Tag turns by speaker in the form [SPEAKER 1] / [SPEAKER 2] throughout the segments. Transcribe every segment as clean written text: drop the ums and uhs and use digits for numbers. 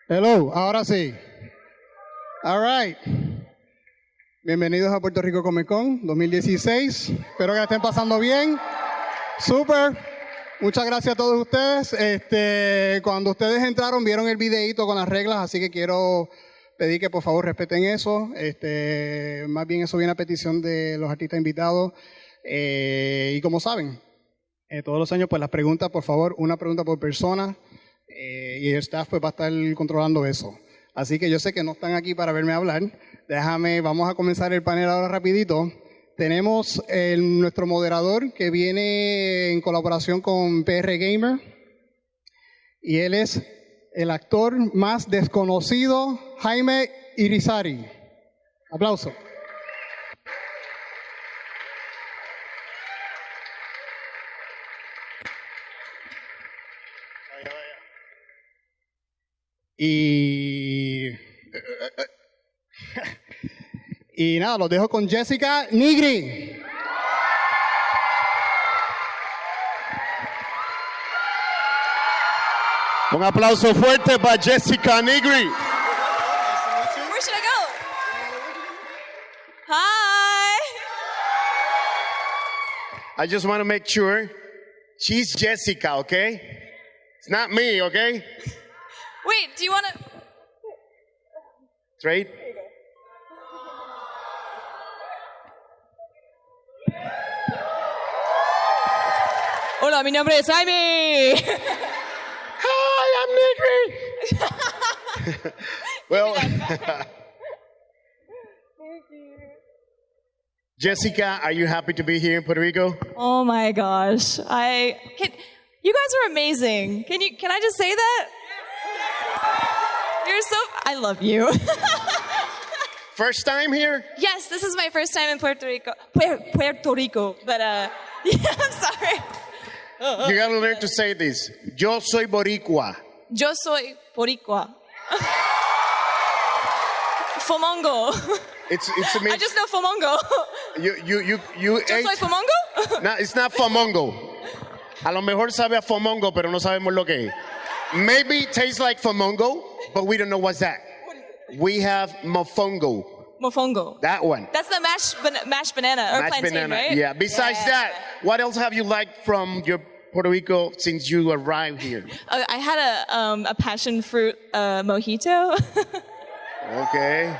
[SPEAKER 1] Hello, ahora sí. All right. Bienvenidos a Puerto Rico Comic Con 2016. Espero que la estén pasando bien. Súper. Muchas gracias a todos ustedes. Cuando ustedes entraron, vieron el videíto con las reglas, así que quiero pedir que por favor respeten eso. Más bien eso viene a petición de los artistas invitados. Y como saben, todos los años, pues las preguntas, por favor, una pregunta por persona. Y el staff pues va a estar controlando eso. Así que yo sé que no están aquí para verme hablar. Vamos a comenzar el panel ahora rapidito. Tenemos nuestro moderador que viene en colaboración con PR Gamer. Y él es el actor más desconocido, Jaime Irizarry. Aplauso. Y nada, los dejo con Jessica Nigri.
[SPEAKER 2] Un aplauso fuerte para Jessica Nigri.
[SPEAKER 3] Where should I go? Hi.
[SPEAKER 2] I just want to make sure she's Jessica, okay? It's not me, okay?
[SPEAKER 3] Wait, do you want to?
[SPEAKER 2] Straight.
[SPEAKER 3] Hola, mi nombre es Jaime.
[SPEAKER 2] Hi, I'm Nigri. Well, Jessica, are you happy to be here in Puerto Rico?
[SPEAKER 3] Oh my gosh, you guys are amazing. Can I just say that? I love you.
[SPEAKER 2] First time here?
[SPEAKER 3] Yes, this is my first time in Puerto Rico. Puerto Rico, but yeah, I'm sorry.
[SPEAKER 2] You gotta learn to say this. Yo soy boricua.
[SPEAKER 3] Yo soy boricua. Fomongo.
[SPEAKER 2] It's a
[SPEAKER 3] I just know fomongo.
[SPEAKER 2] You
[SPEAKER 3] Yo
[SPEAKER 2] ate.
[SPEAKER 3] soy fomongo?
[SPEAKER 2] No, it's not fomongo. A lo mejor sabe a fomongo, pero no sabemos lo que es. Maybe it tastes like fomongo, but we don't know what's that. We have mofongo.
[SPEAKER 3] Mofongo.
[SPEAKER 2] That one.
[SPEAKER 3] That's the mashed banana or
[SPEAKER 2] Mashed
[SPEAKER 3] plantain,
[SPEAKER 2] banana.
[SPEAKER 3] right?
[SPEAKER 2] Yeah. Besides that, what else have you liked from your Puerto Rico since you arrived here?
[SPEAKER 3] I had a passion fruit mojito.
[SPEAKER 2] Okay.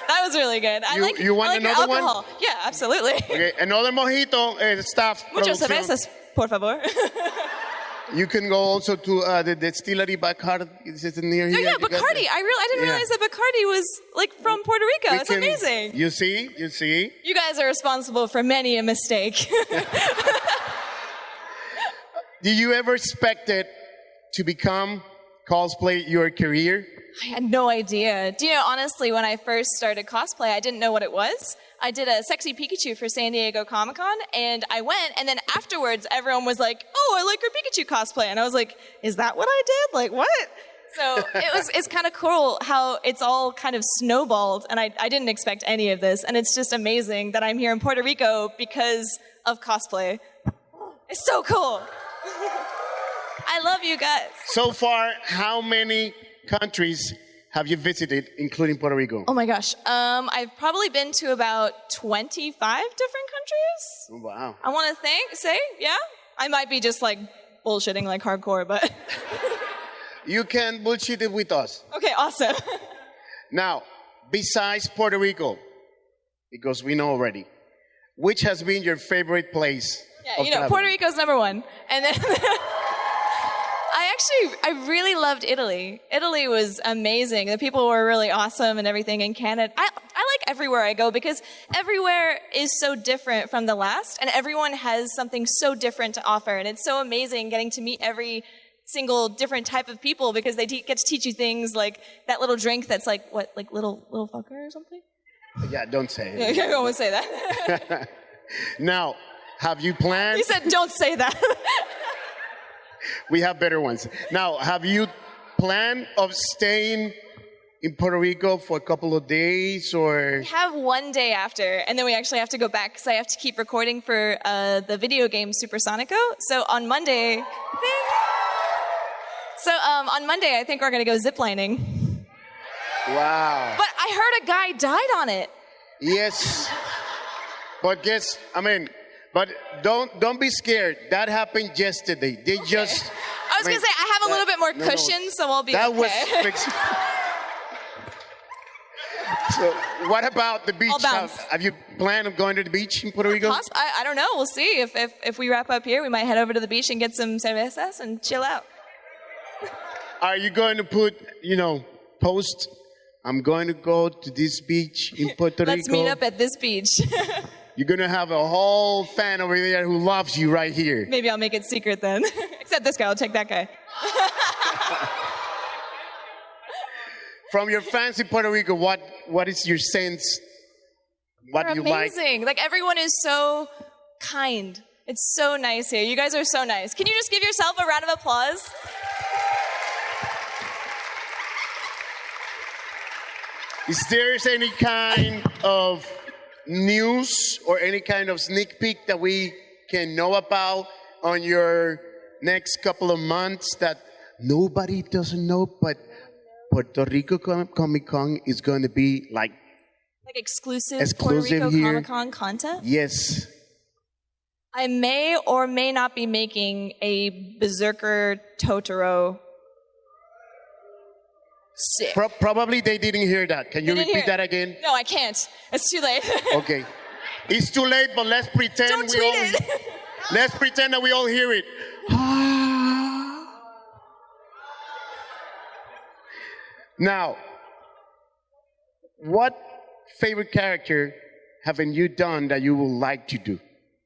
[SPEAKER 3] That was really good.
[SPEAKER 2] You want another one?
[SPEAKER 3] Alcohol. Yeah, absolutely.
[SPEAKER 2] Okay. Another mojito, staff.
[SPEAKER 3] Muchas
[SPEAKER 2] producción.
[SPEAKER 3] cervezas, por favor.
[SPEAKER 2] You can go also to the distillery Bacardi. Is it near here?
[SPEAKER 3] Yeah, Bacardi. I didn't realize that Bacardi was like from Puerto Rico. It's amazing.
[SPEAKER 2] You see?
[SPEAKER 3] You guys are responsible for many a mistake.
[SPEAKER 2] Did you ever expect it to become cosplay your career?
[SPEAKER 3] I had no idea. Do you know, honestly, when I first started cosplay, I didn't know what it was. I did a sexy Pikachu for San Diego Comic Con, and I went, and then afterwards, everyone was like, oh, I like your Pikachu cosplay. And I was like, is that what I did? Like, what? So it's kind of cool how it's all kind of snowballed, and I didn't expect any of this, and it's just amazing that I'm here in Puerto Rico because of cosplay. It's so cool. I love you guys.
[SPEAKER 2] So far, how many countries have you visited, including Puerto Rico?
[SPEAKER 3] Oh my gosh. I've probably been to about 25 different countries.
[SPEAKER 2] Oh, wow.
[SPEAKER 3] I want to say, yeah? I might be just like bullshitting like hardcore, but.
[SPEAKER 2] You can bullshit it with us.
[SPEAKER 3] Okay, awesome.
[SPEAKER 2] Now, besides Puerto Rico, because we know already, which has been your favorite place?
[SPEAKER 3] Yeah, you know, Puerto Rico's number one. And then I really loved Italy. Italy was amazing. The people were really awesome and everything. In Canada, I like everywhere I go because everywhere is so different from the last, and everyone has something so different to offer. And it's so amazing getting to meet every single different type of people because they get to teach you things like that little drink that's like, what, like little fucker or something?
[SPEAKER 2] Yeah, don't say it.
[SPEAKER 3] Yeah, I won't say that.
[SPEAKER 2] Now, have you planned?
[SPEAKER 3] He said, don't say that.
[SPEAKER 2] We have better ones. Now, have you planned of staying in Puerto Rico for a couple of days, or?
[SPEAKER 3] We have one day after, and then we actually have to go back because I have to keep recording for the video game Supersonico. So on Monday, I think we're gonna go ziplining.
[SPEAKER 2] Wow.
[SPEAKER 3] But I heard a guy died on it.
[SPEAKER 2] Yes. But but don't be scared. That happened yesterday. They just.
[SPEAKER 3] I was gonna say I have a little bit more cushion, so I'll be okay.
[SPEAKER 2] That was fixed. So, what about the beach?
[SPEAKER 3] I'll bounce.
[SPEAKER 2] Have you planned on going to the beach in Puerto Rico?
[SPEAKER 3] I don't know. We'll see. If we wrap up here, we might head over to the beach and get some cervezas and chill out.
[SPEAKER 2] Are you going to put, post, I'm going to go to this beach in Puerto Rico?
[SPEAKER 3] Let's meet up at this beach.
[SPEAKER 2] You're going to have a whole fan over there who loves you right here.
[SPEAKER 3] Maybe I'll make it secret then. Except this guy. I'll take that guy.
[SPEAKER 2] From your fans in Puerto Rico, what is your sense? What
[SPEAKER 3] They're
[SPEAKER 2] do you like?
[SPEAKER 3] amazing. Like everyone is so kind. It's so nice here. You guys are so nice. Can you just give yourself a round of applause?
[SPEAKER 2] Is there any kind of news or any kind of sneak peek that we can know about on your next couple of months that nobody doesn't know, but Puerto Rico Comic Con is going to be like
[SPEAKER 3] exclusive Puerto Rico
[SPEAKER 2] here.
[SPEAKER 3] Comic Con content?
[SPEAKER 2] Yes.
[SPEAKER 3] I may or may not be making a Berserker Totoro. Sick.
[SPEAKER 2] Probably they didn't hear that. Can you repeat that again?
[SPEAKER 3] No, I can't. It's too late.
[SPEAKER 2] Okay. It's too late, but let's pretend
[SPEAKER 3] Don't tweet it.
[SPEAKER 2] Let's pretend that we all hear it. Now, what favorite character haven't you done that you would like to do?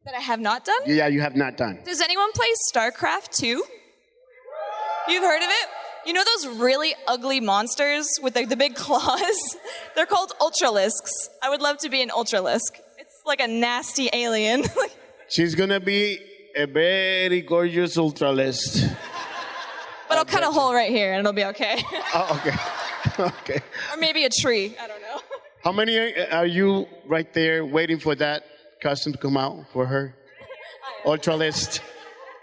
[SPEAKER 3] That I have not done?
[SPEAKER 2] Yeah, you have not done.
[SPEAKER 3] Does anyone play StarCraft 2? You've heard of it? You know those really ugly monsters with the big claws? They're called Ultralisks. I would love to be an Ultralisk. It's like a nasty alien.
[SPEAKER 2] She's gonna be a very gorgeous Ultralisk.
[SPEAKER 3] But I'll cut a hole right here and it'll be okay.
[SPEAKER 2] Oh, okay. Okay.
[SPEAKER 3] Or maybe a tree. I don't know.
[SPEAKER 2] How many are you right there waiting for that costume to come out for her? Ultralist.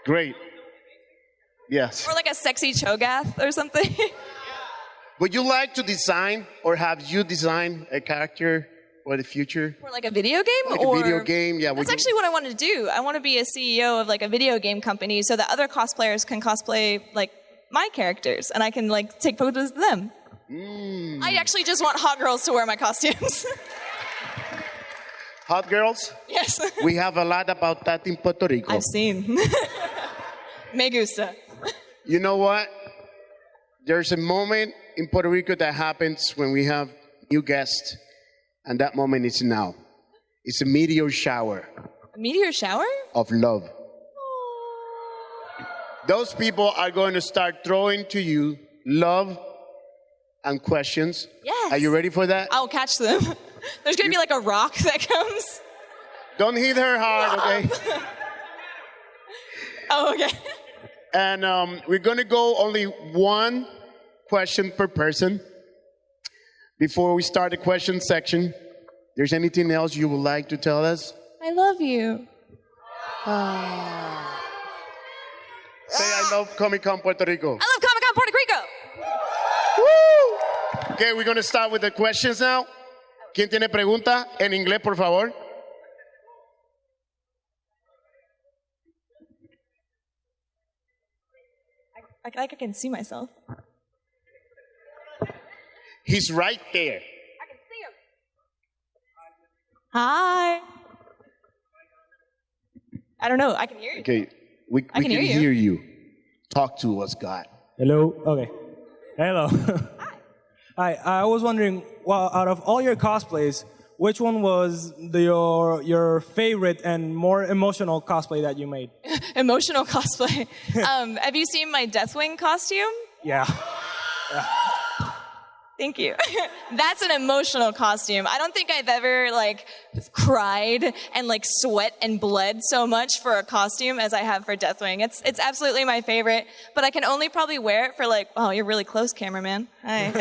[SPEAKER 2] Great. Yes.
[SPEAKER 3] Or like a sexy Cho'Gath or something.
[SPEAKER 2] Would you like to design, or have you designed a character for the future?
[SPEAKER 3] Or like a video game?
[SPEAKER 2] Like
[SPEAKER 3] or
[SPEAKER 2] a video game, yeah.
[SPEAKER 3] That's actually what I want to do. I want to be a CEO of like a video game company so that other cosplayers can cosplay like my characters and I can like take photos of them. I actually just want hot girls to wear my costumes.
[SPEAKER 2] Hot girls?
[SPEAKER 3] Yes.
[SPEAKER 2] We have a lot about that in Puerto Rico.
[SPEAKER 3] I've seen. Me gusta.
[SPEAKER 2] You know what? There's a moment in Puerto Rico that happens when we have new guests, and that moment is now. It's a meteor shower.
[SPEAKER 3] A meteor shower?
[SPEAKER 2] Of love. Those people are going to start throwing to you love and questions.
[SPEAKER 3] Yes.
[SPEAKER 2] Are you ready for that?
[SPEAKER 3] I'll catch them. There's going to be like a rock that comes.
[SPEAKER 2] Don't hit her hard, okay?
[SPEAKER 3] Oh, okay.
[SPEAKER 2] And we're going to go only one question per person. Before we start the question section, there's anything else you would like to tell us?
[SPEAKER 3] I love you.
[SPEAKER 2] Say I love Comic Con Puerto Rico.
[SPEAKER 3] I love Comic Con Puerto Rico.
[SPEAKER 2] Woo! Okay, we're going to start with the questions now. ¿Quién tiene pregunta? En inglés, por favor.
[SPEAKER 3] I can see myself.
[SPEAKER 2] He's right there.
[SPEAKER 3] I can see him. Hi. I don't know. I can hear you.
[SPEAKER 2] Okay, we can hear you. Talk to us, God.
[SPEAKER 4] Hello? Okay. Hello. Hi. I was wondering, well, out of all your cosplays, which one was your favorite and more emotional cosplay that you made?
[SPEAKER 3] Emotional cosplay. Have you seen my Deathwing costume?
[SPEAKER 4] Yeah.
[SPEAKER 3] Thank you. That's an emotional costume. I don't think I've ever like cried and like sweat and bled so much for a costume as I have for Deathwing. It's absolutely my favorite, but I can only probably wear it for like, oh, you're really close, cameraman. Hi.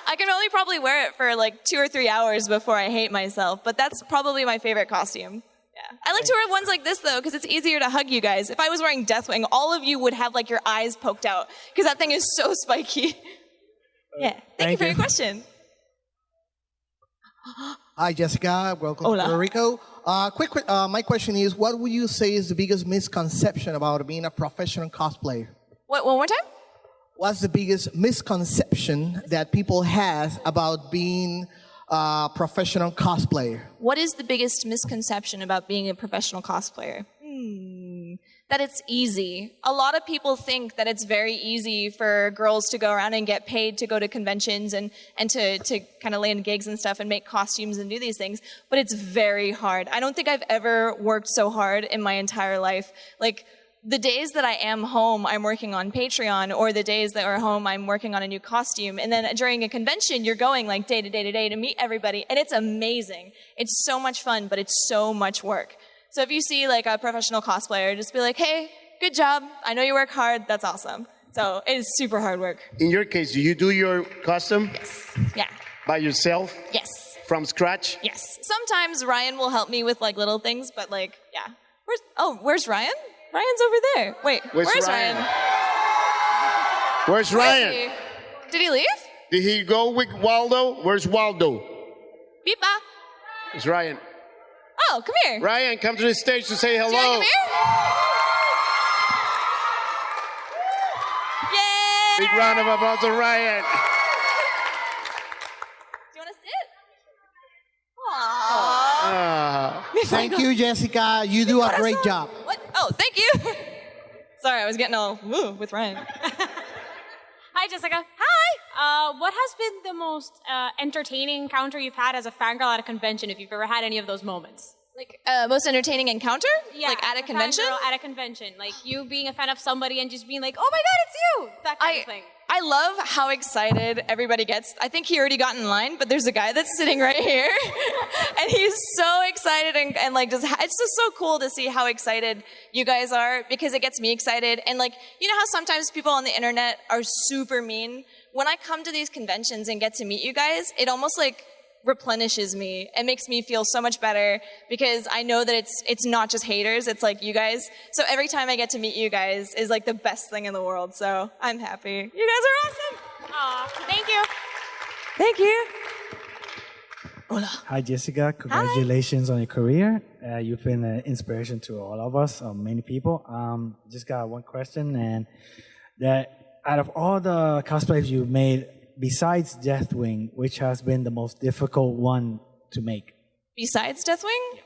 [SPEAKER 3] I can only probably wear it for like 2 or 3 hours before I hate myself, but that's probably my favorite costume. Yeah. I like to wear ones like this though, because it's easier to hug you guys. If I was wearing Deathwing, all of you would have like your eyes poked out, because that thing is so spiky. Yeah, thank you for your question.
[SPEAKER 5] Hi, Jessica. Welcome
[SPEAKER 3] Hola.
[SPEAKER 5] to Puerto Rico. My question is, what would you say is the biggest misconception about being a professional cosplayer?
[SPEAKER 3] What, one more time?
[SPEAKER 5] What's the biggest misconception that people have about being a professional cosplayer?
[SPEAKER 3] What is the biggest misconception about being a professional cosplayer? That it's easy. A lot of people think that it's very easy for girls to go around and get paid to go to conventions and to kind of land gigs and stuff and make costumes and do these things, but it's very hard. I don't think I've ever worked so hard in my entire life. Like, the days that I am home, I'm working on Patreon, or the days that are home, I'm working on a new costume. And then during a convention, you're going like day to day to day to meet everybody, and it's amazing. It's so much fun, but it's so much work. So if you see like a professional cosplayer, just be like, hey, good job. I know you work hard. That's awesome. So it is super hard work.
[SPEAKER 2] In your case, do you do your costume
[SPEAKER 3] Yeah.
[SPEAKER 2] by yourself?
[SPEAKER 3] Yes.
[SPEAKER 2] From scratch?
[SPEAKER 3] Yes. Sometimes Ryan will help me with like little things, but like, yeah. Where's Ryan? Ryan's over there. Wait, where's Ryan?
[SPEAKER 2] Where's
[SPEAKER 3] Where is
[SPEAKER 2] Ryan?
[SPEAKER 3] he? Did he leave?
[SPEAKER 2] Did he go with Waldo? Where's Waldo?
[SPEAKER 3] Beepa.
[SPEAKER 2] It's Ryan.
[SPEAKER 3] Oh, come here.
[SPEAKER 2] Ryan, come to the stage to say hello.
[SPEAKER 3] Do you want to come here? Yay!
[SPEAKER 2] Big round of applause to Ryan.
[SPEAKER 3] Do you want to sit? Aww.
[SPEAKER 5] Thank you, Jessica. You do a great job.
[SPEAKER 3] What? Oh, thank you. Sorry, I was getting all woo with Ryan.
[SPEAKER 6] Hi, Jessica.
[SPEAKER 3] Hi.
[SPEAKER 6] What has been the most entertaining encounter you've had as a fangirl at a convention, if you've ever had any of those moments?
[SPEAKER 3] Like, most entertaining encounter?
[SPEAKER 6] Yeah,
[SPEAKER 3] Like at a convention?
[SPEAKER 6] Fangirl at a convention. Like you being a fan of somebody and just being like, oh my god, it's you! That kind of thing.
[SPEAKER 3] I love how excited everybody gets. I think he already got in line, but there's a guy that's sitting right here. And he's so excited and like, it's just so cool to see how excited you guys are, because it gets me excited. And like, you know how sometimes people on the internet are super mean? When I come to these conventions and get to meet you guys, it almost like replenishes me. It makes me feel so much better, because I know that it's not just haters, it's like you guys. So every time I get to meet you guys is like the best thing in the world. So I'm happy. You guys are awesome.
[SPEAKER 6] Aw, thank you.
[SPEAKER 3] Thank you. Hola.
[SPEAKER 7] Hi, Jessica. Congratulations on your career. You've been an inspiration to all of us, many people. Just got one question, and that out of all the cosplays you've made, besides Deathwing, which has been the most difficult one to make?
[SPEAKER 3] Besides Deathwing?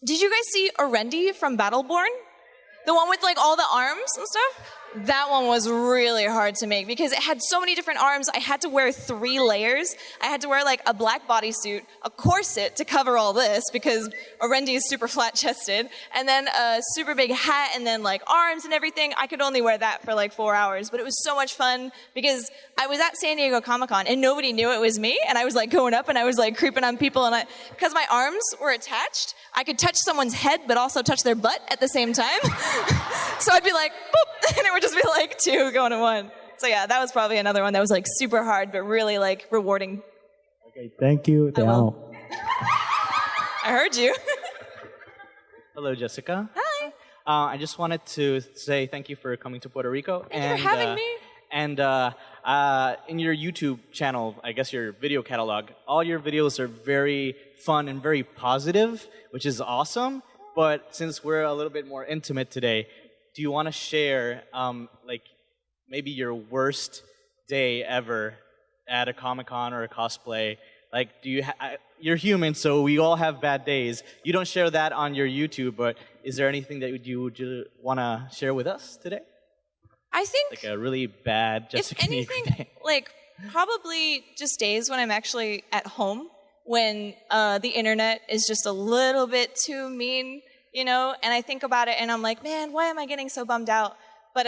[SPEAKER 3] Did you guys see Orendi from Battleborn? The one with like all the arms and stuff? That one was really hard to make because it had so many different arms. I had to wear 3 layers. I had to wear like a black bodysuit, a corset to cover all this because Orendi is super flat-chested, and then a super big hat, and then like arms and everything. I could only wear that for like 4 hours, but it was so much fun because I was at San Diego Comic Con and nobody knew it was me, and I was like going up and I was like creeping on people, and because my arms were attached, I could touch someone's head but also touch their butt at the same time. So I'd be like, boop, and it would just be like 2 going to 1. So yeah, that was probably another one that was like super hard but really like rewarding.
[SPEAKER 7] Okay, thank you. Te amo.
[SPEAKER 3] I heard you.
[SPEAKER 8] Hello, Jessica.
[SPEAKER 3] Hi.
[SPEAKER 8] I just wanted to say thank you for coming to Puerto Rico.
[SPEAKER 3] Thank you for having me.
[SPEAKER 8] And in your YouTube channel, I guess your video catalog, all your videos are very fun and very positive, which is awesome. But since we're a little bit more intimate today, do you want to share like maybe your worst day ever at a Comic-Con or a cosplay? Like, do you you're human, so we all have bad days. You don't share that on your YouTube, but is there anything that you would want to share with us today?
[SPEAKER 3] I think
[SPEAKER 8] Like a really bad Jessica
[SPEAKER 3] if anything,
[SPEAKER 8] Nigri day.
[SPEAKER 3] like probably just days when I'm actually at home, when the internet is just a little bit too mean, you know, and I think about it and I'm like, man, why am I getting so bummed out? But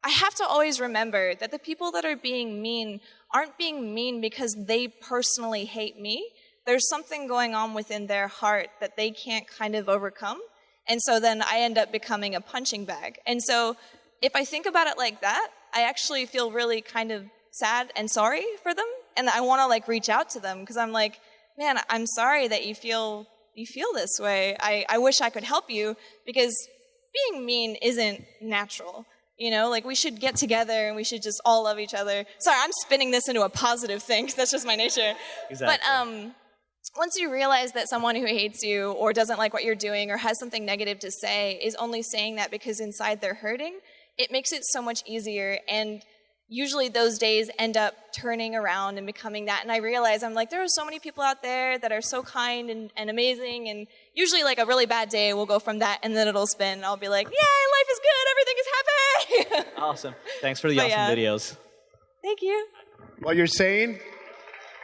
[SPEAKER 3] I have to always remember that the people that are being mean aren't being mean because they personally hate me. There's something going on within their heart that they can't kind of overcome. And so then I end up becoming a punching bag. And so if I think about it like that, I actually feel really kind of sad and sorry for them. And I want to like reach out to them because I'm like, man, I'm sorry that you feel this way. I wish I could help you because being mean isn't natural. You know, like we should get together and we should just all love each other. Sorry, I'm spinning this into a positive thing because that's just my nature.
[SPEAKER 8] Exactly.
[SPEAKER 3] But once you realize that someone who hates you or doesn't like what you're doing or has something negative to say is only saying that because inside they're hurting, it makes it so much easier. And usually those days end up turning around and becoming that. And I realize I'm like, there are so many people out there that are so kind and amazing. And usually like a really bad day will go from that and then it'll spin. I'll be like, yay, life is good, everything is happy.
[SPEAKER 8] Awesome. Thanks for the awesome videos.
[SPEAKER 3] Thank you.
[SPEAKER 2] What you're saying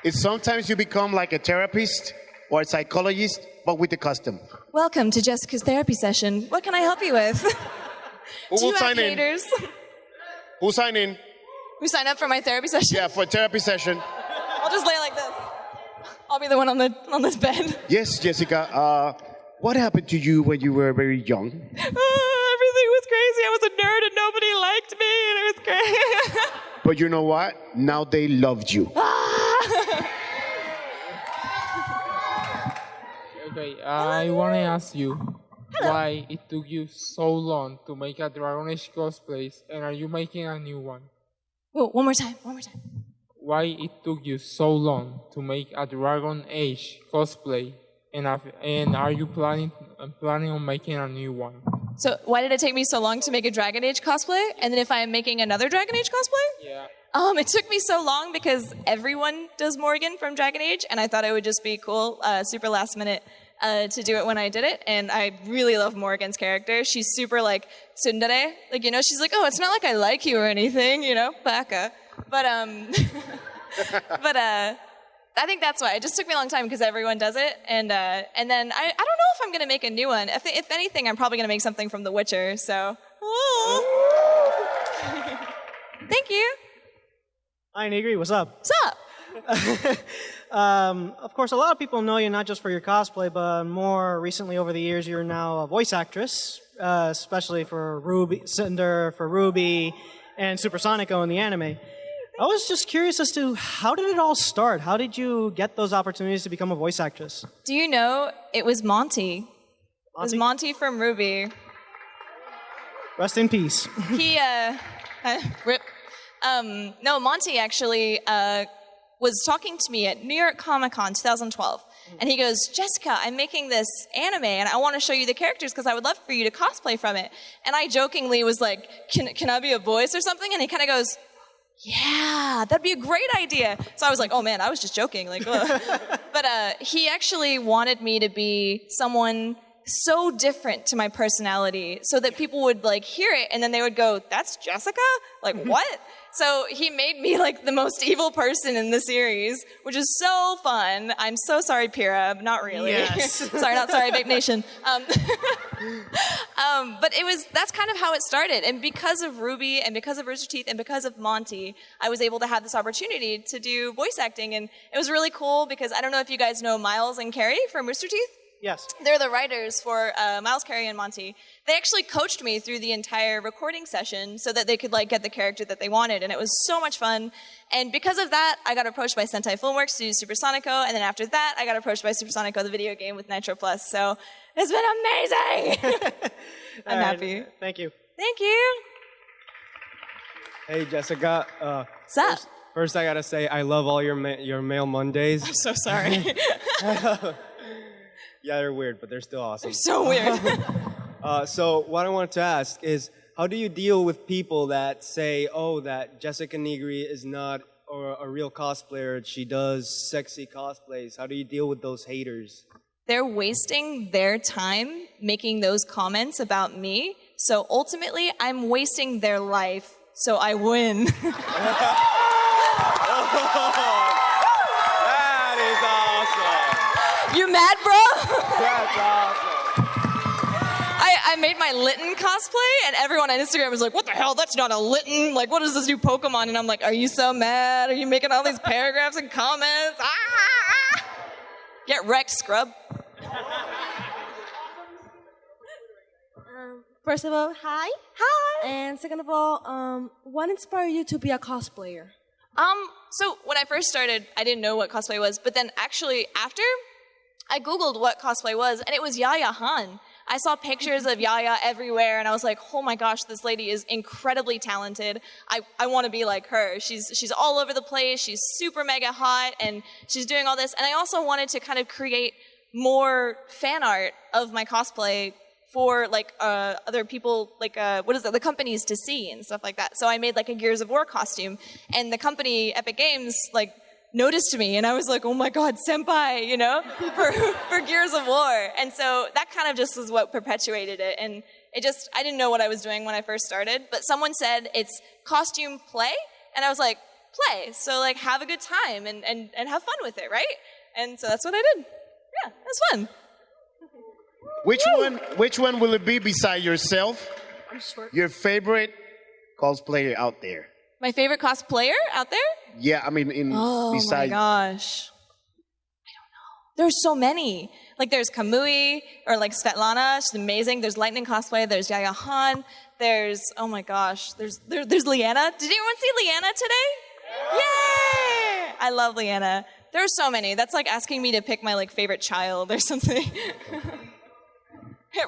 [SPEAKER 2] is sometimes you become like a therapist or a psychologist, but with the custom.
[SPEAKER 3] Welcome to Jessica's therapy session. What can I help you with? Do you have haters?
[SPEAKER 2] Who'll sign in?
[SPEAKER 3] Who signed up for my therapy session?
[SPEAKER 2] Yeah, for a therapy session.
[SPEAKER 3] I'll just lay like this. I'll be the one on this bed.
[SPEAKER 2] Yes, Jessica. What happened to you when you were very young?
[SPEAKER 3] Everything was crazy. I was a nerd and nobody liked me, and it was great.
[SPEAKER 2] But you know what? Now they loved you.
[SPEAKER 9] Okay, I want to ask you why it took you so long to make a Dragon Age cosplay, and are you making a new one?
[SPEAKER 3] Whoa, one more time.
[SPEAKER 9] Why it took you so long to make a Dragon Age cosplay, and are you planning on making a new one?
[SPEAKER 3] So why did it take me so long to make a Dragon Age cosplay? And then if I am making another Dragon Age cosplay?
[SPEAKER 9] Yeah.
[SPEAKER 3] It took me so long because everyone does Morgan from Dragon Age, and I thought it would just be cool, super last minute, to do it when I did it. And I really love Morgan's character. She's super like tsundere, like, you know, she's like, oh, it's not like I like you or anything, you know, baka. But I think that's why. It just took me a long time because everyone does it. And then I don't know if I'm going to make a new one. If anything, I'm probably going to make something from The Witcher, so. Thank you.
[SPEAKER 10] Hi, Nigri. What's up?
[SPEAKER 3] What's up?
[SPEAKER 10] Of course, a lot of people know you not just for your cosplay, but more recently over the years, you're now a voice actress, especially for Cinder, for Ruby, and Supersonico in the anime. I was just curious as to how did it all start? How did you get those opportunities to become a voice actress?
[SPEAKER 3] Do you know it was Monty? It was Monty from Ruby.
[SPEAKER 10] Rest in peace.
[SPEAKER 3] He, rip. No, Monty actually was talking to me at New York Comic Con 2012. And he goes, Jessica, I'm making this anime and I want to show you the characters because I would love for you to cosplay from it. And I jokingly was like, can I be a voice or something? And he kind of goes, yeah, that'd be a great idea. So I was like, oh man, I was just joking. Like, but he actually wanted me to be someone so different to my personality so that people would like hear it and then they would go, that's Jessica? Like, what? So he made me like the most evil person in the series, which is so fun. I'm so sorry, Pira. Not really.
[SPEAKER 10] Yes.
[SPEAKER 3] Sorry, not sorry, Vape Nation. But that's kind of how it started. And because of Ruby and because of Rooster Teeth and because of Monty, I was able to have this opportunity to do voice acting. And it was really cool because I don't know if you guys know Miles and Carrie from Rooster Teeth.
[SPEAKER 10] Yes.
[SPEAKER 3] They're the writers for Miles, Carrie, and Monty. They actually coached me through the entire recording session so that they could like get the character that they wanted, and it was so much fun. And because of that, I got approached by Sentai Filmworks to do Supersonico, and then after that, I got approached by Supersonico, the video game with Nitro Plus. So it's been amazing. I'm happy.
[SPEAKER 10] Thank you.
[SPEAKER 3] Thank you.
[SPEAKER 11] Hey, Jessica.
[SPEAKER 3] What's up?
[SPEAKER 11] First, I gotta say I love all your Mail Mondays.
[SPEAKER 3] I'm so sorry.
[SPEAKER 11] Yeah, they're weird, but they're still awesome.
[SPEAKER 3] They're so weird.
[SPEAKER 11] So what I wanted to ask is, how do you deal with people that say, oh, that Jessica Nigri is not a real cosplayer, she does sexy cosplays? How do you deal with those haters?
[SPEAKER 3] They're wasting their time making those comments about me, so ultimately I'm wasting their life, so I win.
[SPEAKER 11] That is awesome.
[SPEAKER 3] You mad, bro?
[SPEAKER 11] That's awesome.
[SPEAKER 3] I made my Litten cosplay, and everyone on Instagram was like, what the hell, that's not a Litten. Like, what is this new Pokemon? And I'm like, are you so mad? Are you making all these paragraphs and comments? Ah! Get wrecked, scrub.
[SPEAKER 12] First of all, hi.
[SPEAKER 3] Hi.
[SPEAKER 12] And second of all, what inspired you to be a cosplayer?
[SPEAKER 3] So when I first started, I didn't know what cosplay was, but then actually after, I Googled what cosplay was, and it was Yaya Han. I saw pictures of Yaya everywhere, and I was like, oh my gosh, this lady is incredibly talented. I want to be like her. She's all over the place. She's super mega hot, and she's doing all this. And I also wanted to kind of create more fan art of my cosplay for like other people, like the companies to see and stuff like that. So I made like a Gears of War costume, and the company Epic Games like noticed me, and I was like, oh my god, senpai, you know, for Gears of War. And so that kind of just was what perpetuated it. And I didn't know what I was doing when I first started, but someone said it's costume play, and I was like, play, so like have a good time and have fun with it, right? And so that's what I did. Yeah, it was fun.
[SPEAKER 2] Which one will it be beside yourself?
[SPEAKER 3] I'm short.
[SPEAKER 2] Your favorite cosplayer out there?
[SPEAKER 3] My favorite cosplayer out there?
[SPEAKER 2] Yeah, I mean,
[SPEAKER 3] my
[SPEAKER 2] beside.
[SPEAKER 3] gosh. I don't know. There's so many. Like there's Kamui, or like Svetlana, she's amazing. There's Lightning Cosplay, there's Yaya Han, there's, oh my gosh, there's Leanna. Did anyone see Leanna today? Yay! I love Leanna. There's so many. That's like asking me to pick my like favorite child or something.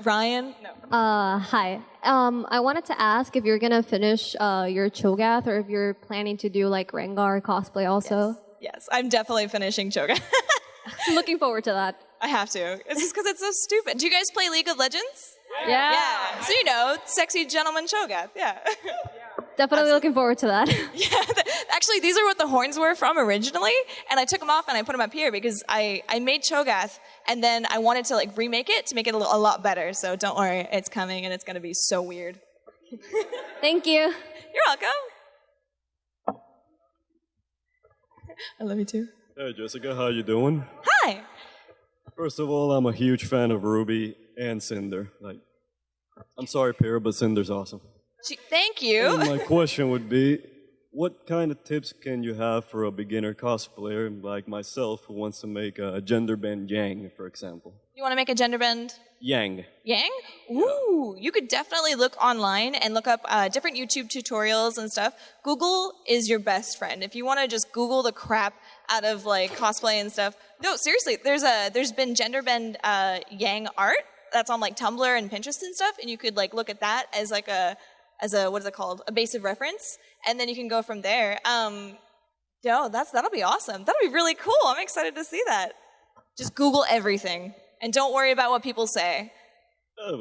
[SPEAKER 3] Ryan? No.
[SPEAKER 13] Hi. I wanted to ask if you're gonna finish your Cho'Gath, or if you're planning to do like Rengar cosplay also.
[SPEAKER 3] Yes, I'm definitely finishing Cho'Gath.
[SPEAKER 13] Looking forward to that.
[SPEAKER 3] I have to. It's just because it's so stupid. Do you guys play League of Legends?
[SPEAKER 13] Yeah.
[SPEAKER 3] Yeah. So you know, sexy gentleman Cho'Gath. Yeah.
[SPEAKER 13] Definitely looking forward to that.
[SPEAKER 3] Actually, these are what the horns were from originally, and I took them off and I put them up here because I made Cho'Gath, and then I wanted to like remake it to make it a lot better. So don't worry, it's coming, and it's going to be so weird.
[SPEAKER 13] Thank you.
[SPEAKER 3] You're welcome. I love you too.
[SPEAKER 14] Hey Jessica, how you doing?
[SPEAKER 3] Hi.
[SPEAKER 14] First of all, I'm a huge fan of Ruby and Cinder. Like, I'm sorry, Pierre, but Cinder's awesome.
[SPEAKER 3] Thank you.
[SPEAKER 14] And my question would be, what kind of tips can you have for a beginner cosplayer like myself who wants to make a gender bend Yang, for example?
[SPEAKER 3] You want to make a gender bend?
[SPEAKER 14] Yang.
[SPEAKER 3] Yang? Ooh, you could definitely look online and look up different YouTube tutorials and stuff. Google is your best friend. If you want to just Google the crap out of like cosplay and stuff. No, seriously, there's been gender bend Yang art that's on like Tumblr and Pinterest and stuff, and you could like look at that as like a what is it called? A base of reference, and then you can go from there. That'll be awesome. That'll be really cool. I'm excited to see that. Just Google everything, and don't worry about what people say.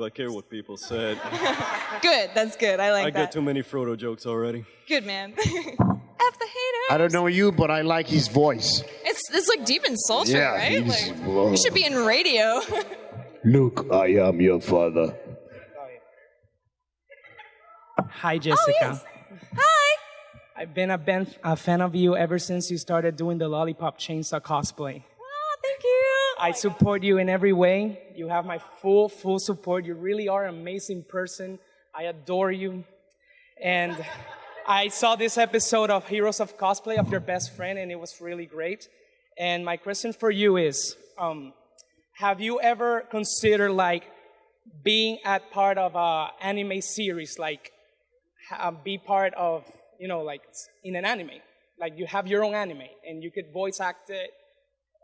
[SPEAKER 14] I care what people said.
[SPEAKER 3] Good, that's good. I like that.
[SPEAKER 14] I get too many Frodo jokes already.
[SPEAKER 3] Good, man. F the haters.
[SPEAKER 2] I don't know you, but I like his voice.
[SPEAKER 3] It's like deep and sultry,
[SPEAKER 2] Yeah,
[SPEAKER 3] right?
[SPEAKER 2] he's-
[SPEAKER 3] Like, you should be in radio.
[SPEAKER 2] Look, I am your father.
[SPEAKER 15] Hi, Jessica.
[SPEAKER 3] yes. Hi.
[SPEAKER 15] I've been a fan of you ever since you started doing the Lollipop Chainsaw cosplay.
[SPEAKER 3] Oh, thank you.
[SPEAKER 15] I support you in every way. You have my full support. You really are an amazing person. I adore you. And I saw this episode of Heroes of Cosplay of your best friend, and it was really great. And my question for you is, have you ever considered like being at part of an anime series, like be part of, you know, like in an anime, like you have your own anime and you could voice act it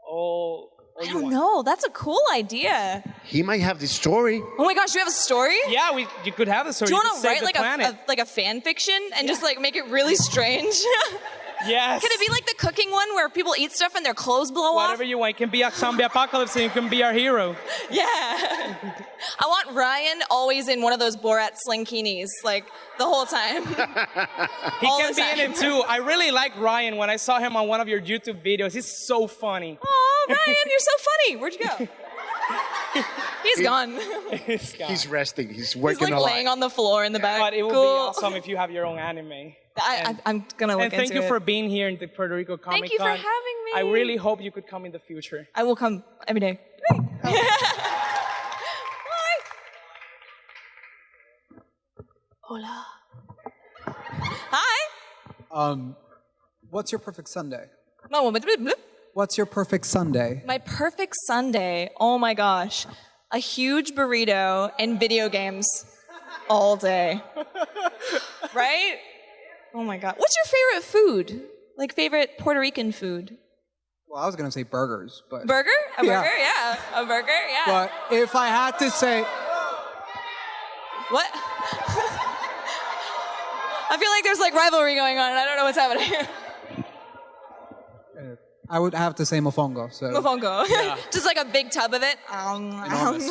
[SPEAKER 15] all
[SPEAKER 3] I don't know. That's a cool idea.
[SPEAKER 2] He might have the story.
[SPEAKER 3] Oh my gosh, you have a story?
[SPEAKER 15] Yeah, you could have a story.
[SPEAKER 3] Do you
[SPEAKER 15] You
[SPEAKER 3] want
[SPEAKER 15] could
[SPEAKER 3] to
[SPEAKER 15] save
[SPEAKER 3] write
[SPEAKER 15] the
[SPEAKER 3] like a fan fiction and just like make it really strange?
[SPEAKER 15] Yes.
[SPEAKER 3] Could it be like the cooking one where people eat stuff and their clothes blow off?
[SPEAKER 15] Whatever you want. It can be a zombie apocalypse and you can be our hero.
[SPEAKER 3] Yeah. I want Ryan always in one of those Borat slinkinis, like the whole time.
[SPEAKER 15] He can be in it too. I really like Ryan. When I saw him on one of your YouTube videos, he's so funny.
[SPEAKER 3] Oh, Ryan, you're so funny. Where'd you go? He's gone.
[SPEAKER 2] He's resting. He's
[SPEAKER 3] He's
[SPEAKER 2] working
[SPEAKER 3] like
[SPEAKER 2] a lot.
[SPEAKER 3] laying on the floor in the back.
[SPEAKER 15] But it would be awesome if you have your own anime.
[SPEAKER 3] I'm gonna look
[SPEAKER 15] And thank
[SPEAKER 3] into
[SPEAKER 15] you
[SPEAKER 3] it.
[SPEAKER 15] for being here in the Puerto Rico Comic Con.
[SPEAKER 3] Thank you for having me.
[SPEAKER 15] I really hope you could come in the future.
[SPEAKER 3] I will come every day. Hola. Hi.
[SPEAKER 16] What's your perfect Sunday?
[SPEAKER 3] No,
[SPEAKER 16] What's your perfect Sunday?
[SPEAKER 3] my perfect Sunday, oh my gosh. A huge burrito and video games all day. Right? Oh my God. What's your favorite food? Like favorite Puerto Rican food?
[SPEAKER 16] Well, I was going to say burgers, but...
[SPEAKER 3] Burger? A burger? Yeah. A burger? Yeah.
[SPEAKER 16] But if I had to say...
[SPEAKER 3] What? I feel like there's like rivalry going on and I don't know what's happening here.
[SPEAKER 16] I would have to say mofongo. So
[SPEAKER 3] Mofongo.
[SPEAKER 16] Yeah.
[SPEAKER 3] Just like a big tub of it.
[SPEAKER 16] Enormous.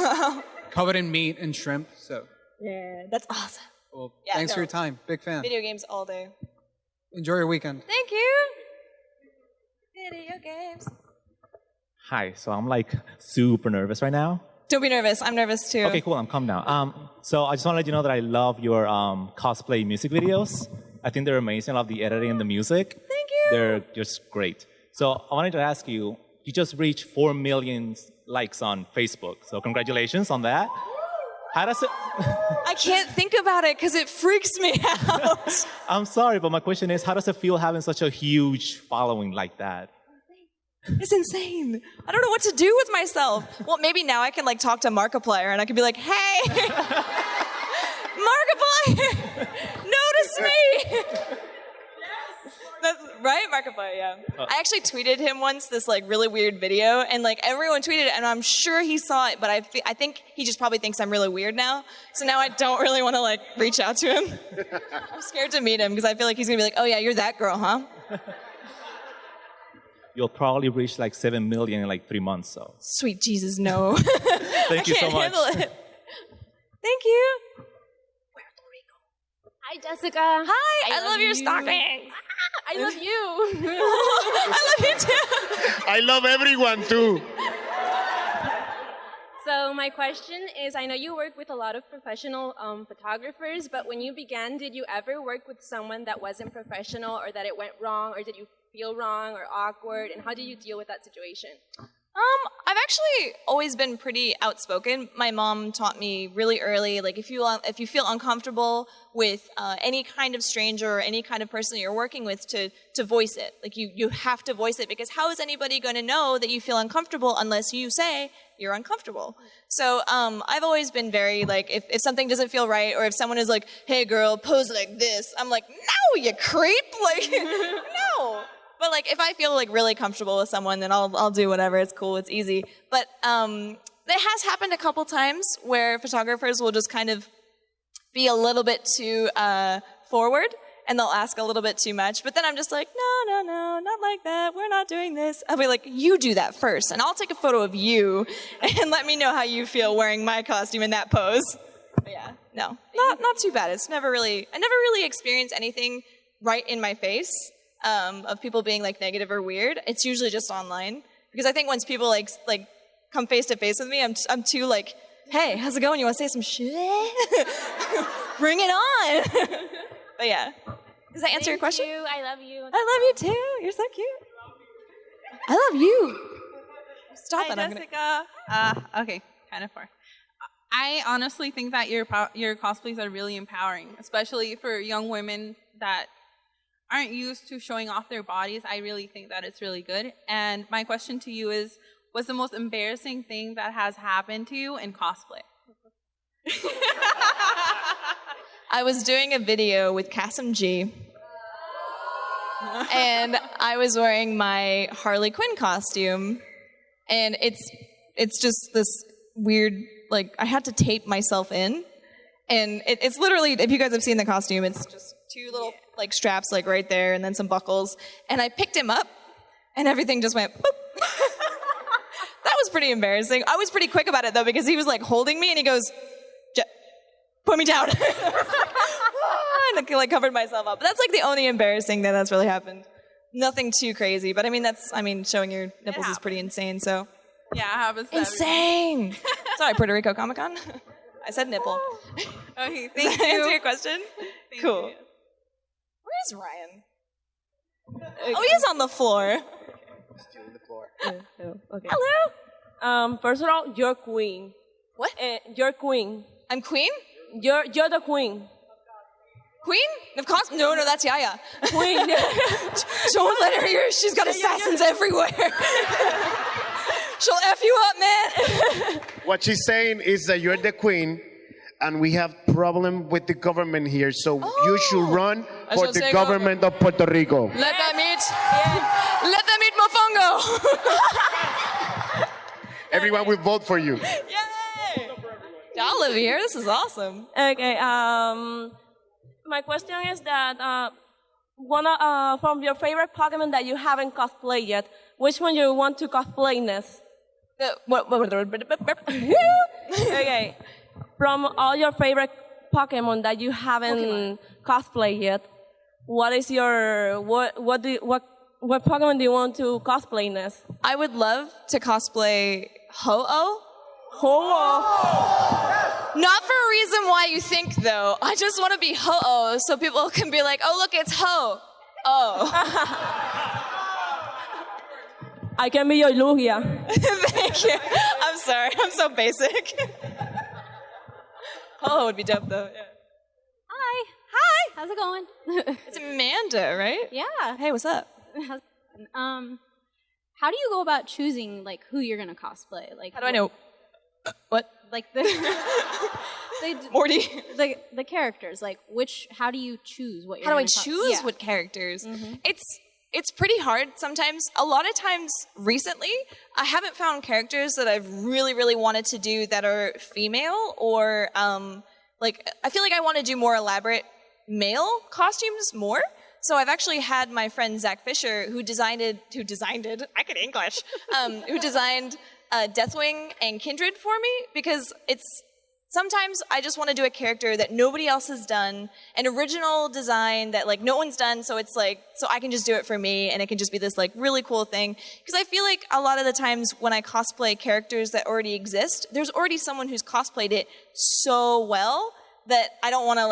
[SPEAKER 16] Covered in meat and shrimp. So
[SPEAKER 3] Yeah, that's awesome.
[SPEAKER 16] well,
[SPEAKER 3] Yeah,
[SPEAKER 16] thanks for
[SPEAKER 3] no.
[SPEAKER 16] your time. Big fan.
[SPEAKER 3] Video games all day.
[SPEAKER 16] Enjoy your weekend.
[SPEAKER 3] Thank you. Video games.
[SPEAKER 17] Hi, so I'm like super nervous right now.
[SPEAKER 3] Don't be nervous. I'm nervous too.
[SPEAKER 17] Okay, cool, I'm calm now. So I just want to let you know that I love your cosplay music videos. I think they're amazing. I love the editing and the music.
[SPEAKER 3] Thank you.
[SPEAKER 17] They're just great. So I wanted to ask you, you just reached 4 million likes on Facebook. So congratulations on that. How does it...
[SPEAKER 3] I can't think about it because it freaks me out.
[SPEAKER 17] I'm sorry, but my question is, how does it feel having such a huge following like that?
[SPEAKER 3] It's insane. I don't know what to do with myself. Well, maybe now I can like talk to MetroPR and I can be like, hey, MetroPR, notice me. That's right, MetroPR, yeah. I actually tweeted him once this like really weird video and like everyone tweeted it and I'm sure he saw it, but I think he just probably thinks I'm really weird now. So now I don't really want to like reach out to him. I'm scared to meet him because I feel like he's gonna be like, oh yeah, you're that girl, huh?
[SPEAKER 17] You'll probably reach like 7 million in like 3 months, so.
[SPEAKER 3] Sweet Jesus, no.
[SPEAKER 17] Thank you so much.
[SPEAKER 3] I can't handle it. Thank you.
[SPEAKER 18] Hi, Jessica.
[SPEAKER 3] Hi, I love your
[SPEAKER 18] you.
[SPEAKER 3] stockings.
[SPEAKER 18] I love you.
[SPEAKER 3] I love you too.
[SPEAKER 2] I love everyone too.
[SPEAKER 18] So my question is, I know you work with a lot of professional photographers, but when you began, did you ever work with someone that wasn't professional or that it went wrong, or did you feel wrong or awkward, and how did you deal with that situation?
[SPEAKER 3] I've actually always been pretty outspoken. My mom taught me really early, like if you feel uncomfortable with any kind of stranger or any kind of person you're working with, to voice it. Like you have to voice it because how is anybody going to know that you feel uncomfortable unless you say you're uncomfortable? So I've always been very like if something doesn't feel right or if someone is like, hey girl, pose like this, I'm like, no, you creep, like no. But like if I feel like really comfortable with someone, then I'll do whatever. It's cool. It's easy. But it has happened a couple times where photographers will just kind of be a little bit too forward, and they'll ask a little bit too much. But then I'm just like, no, not like that. We're not doing this. I'll be like, you do that first, and I'll take a photo of you, and let me know how you feel wearing my costume in that pose. But yeah, no, not too bad. I never really experienced anything right in my face. Of people being like negative or weird. It's usually just online because I think once people like come face to face with me, I'm too like, hey, how's it going? You want to say some shit? Bring it on. But yeah, does that answer your question?
[SPEAKER 18] Thank you. I love you.
[SPEAKER 3] I love you too. You're so cute. I love you. Stop
[SPEAKER 19] Hi,
[SPEAKER 3] it.
[SPEAKER 19] Jessica. Okay, kind of far. I honestly think that your cosplays are really empowering, especially for young women that aren't used to showing off their bodies. I really think that it's really good. And my question to you is, what's the most embarrassing thing that has happened to you in cosplay?
[SPEAKER 3] I was doing a video with Kasim G. And I was wearing my Harley Quinn costume. And it's just this weird, like, I had to tape myself in. And it's literally, if you guys have seen the costume, it's just two little like straps like right there and then some buckles. And I picked him up and everything just went boop. That was pretty embarrassing. I was pretty quick about it though because he was like holding me and he goes, put me down. And I like covered myself up. But that's like the only embarrassing thing that's really happened. Nothing too crazy, but I mean showing your nipples is pretty insane, so.
[SPEAKER 19] Yeah, it happens.
[SPEAKER 3] Insane! Sorry, Puerto Rico Comic Con. I said nipple.
[SPEAKER 19] Okay,
[SPEAKER 3] Does
[SPEAKER 19] thank
[SPEAKER 3] that
[SPEAKER 19] you.
[SPEAKER 3] answer your question? Cool.
[SPEAKER 19] You.
[SPEAKER 3] Where's Ryan? Oh, he's on the floor.
[SPEAKER 2] Stealing the floor.
[SPEAKER 12] Okay.
[SPEAKER 3] Hello?
[SPEAKER 12] First of all, you're queen.
[SPEAKER 3] What?
[SPEAKER 12] You're queen.
[SPEAKER 3] I'm queen?
[SPEAKER 12] You're the queen.
[SPEAKER 3] Queen? Of course. No, that's Yaya.
[SPEAKER 12] Queen.
[SPEAKER 3] Don't let her hear. She's got assassins everywhere. She'll F you up, man.
[SPEAKER 2] What she's saying is that you're the queen, and we have problem with the government here, so you should run for the government of Puerto Rico.
[SPEAKER 3] Let them eat. Let them eat mofongo.
[SPEAKER 2] Everyone will vote for you.
[SPEAKER 3] Yay! I'll live here. This is awesome.
[SPEAKER 12] Okay. My question is that from your favorite Pokemon that you haven't cosplayed yet, which one you want to cosplay next? Okay. From all your favorite Pokemon that you haven't cosplayed yet, what is your what Pokemon do you want to cosplay next?
[SPEAKER 3] I would love to cosplay Ho-Oh.
[SPEAKER 12] Ho-Oh.
[SPEAKER 3] Not for a reason why you think, though. I just want to be Ho-Oh so people can be like, oh, look, it's Ho-Oh.
[SPEAKER 12] I can be your Lugia.
[SPEAKER 3] Thank you. I'm sorry. I'm so basic. Ho-Oh would be dope, though. Yeah.
[SPEAKER 13] Hi. How's it going?
[SPEAKER 3] It's Amanda, right?
[SPEAKER 13] Yeah.
[SPEAKER 3] Hey, what's up?
[SPEAKER 13] How do you go about choosing like who you're gonna cosplay? Like,
[SPEAKER 3] how do I know? What?
[SPEAKER 13] Like the
[SPEAKER 3] Morty.
[SPEAKER 13] The characters. Like how do you choose what you're?
[SPEAKER 3] How do I
[SPEAKER 13] gonna
[SPEAKER 3] choose what characters?
[SPEAKER 13] Mm-hmm.
[SPEAKER 3] It's pretty hard sometimes. A lot of times recently, I haven't found characters that I've really, really wanted to do that are female or like I feel like I want to do more elaborate male costumes more. So I've actually had my friend Zach Fisher, who designed I could English, who designed Deathwing and Kindred for me, because sometimes I just want to do a character that nobody else has done, an original design that like no one's done, so it's like, so I can just do it for me, and it can just be this like really cool thing. Because I feel like a lot of the times when I cosplay characters that already exist, there's already someone who's cosplayed it so well that I don't want to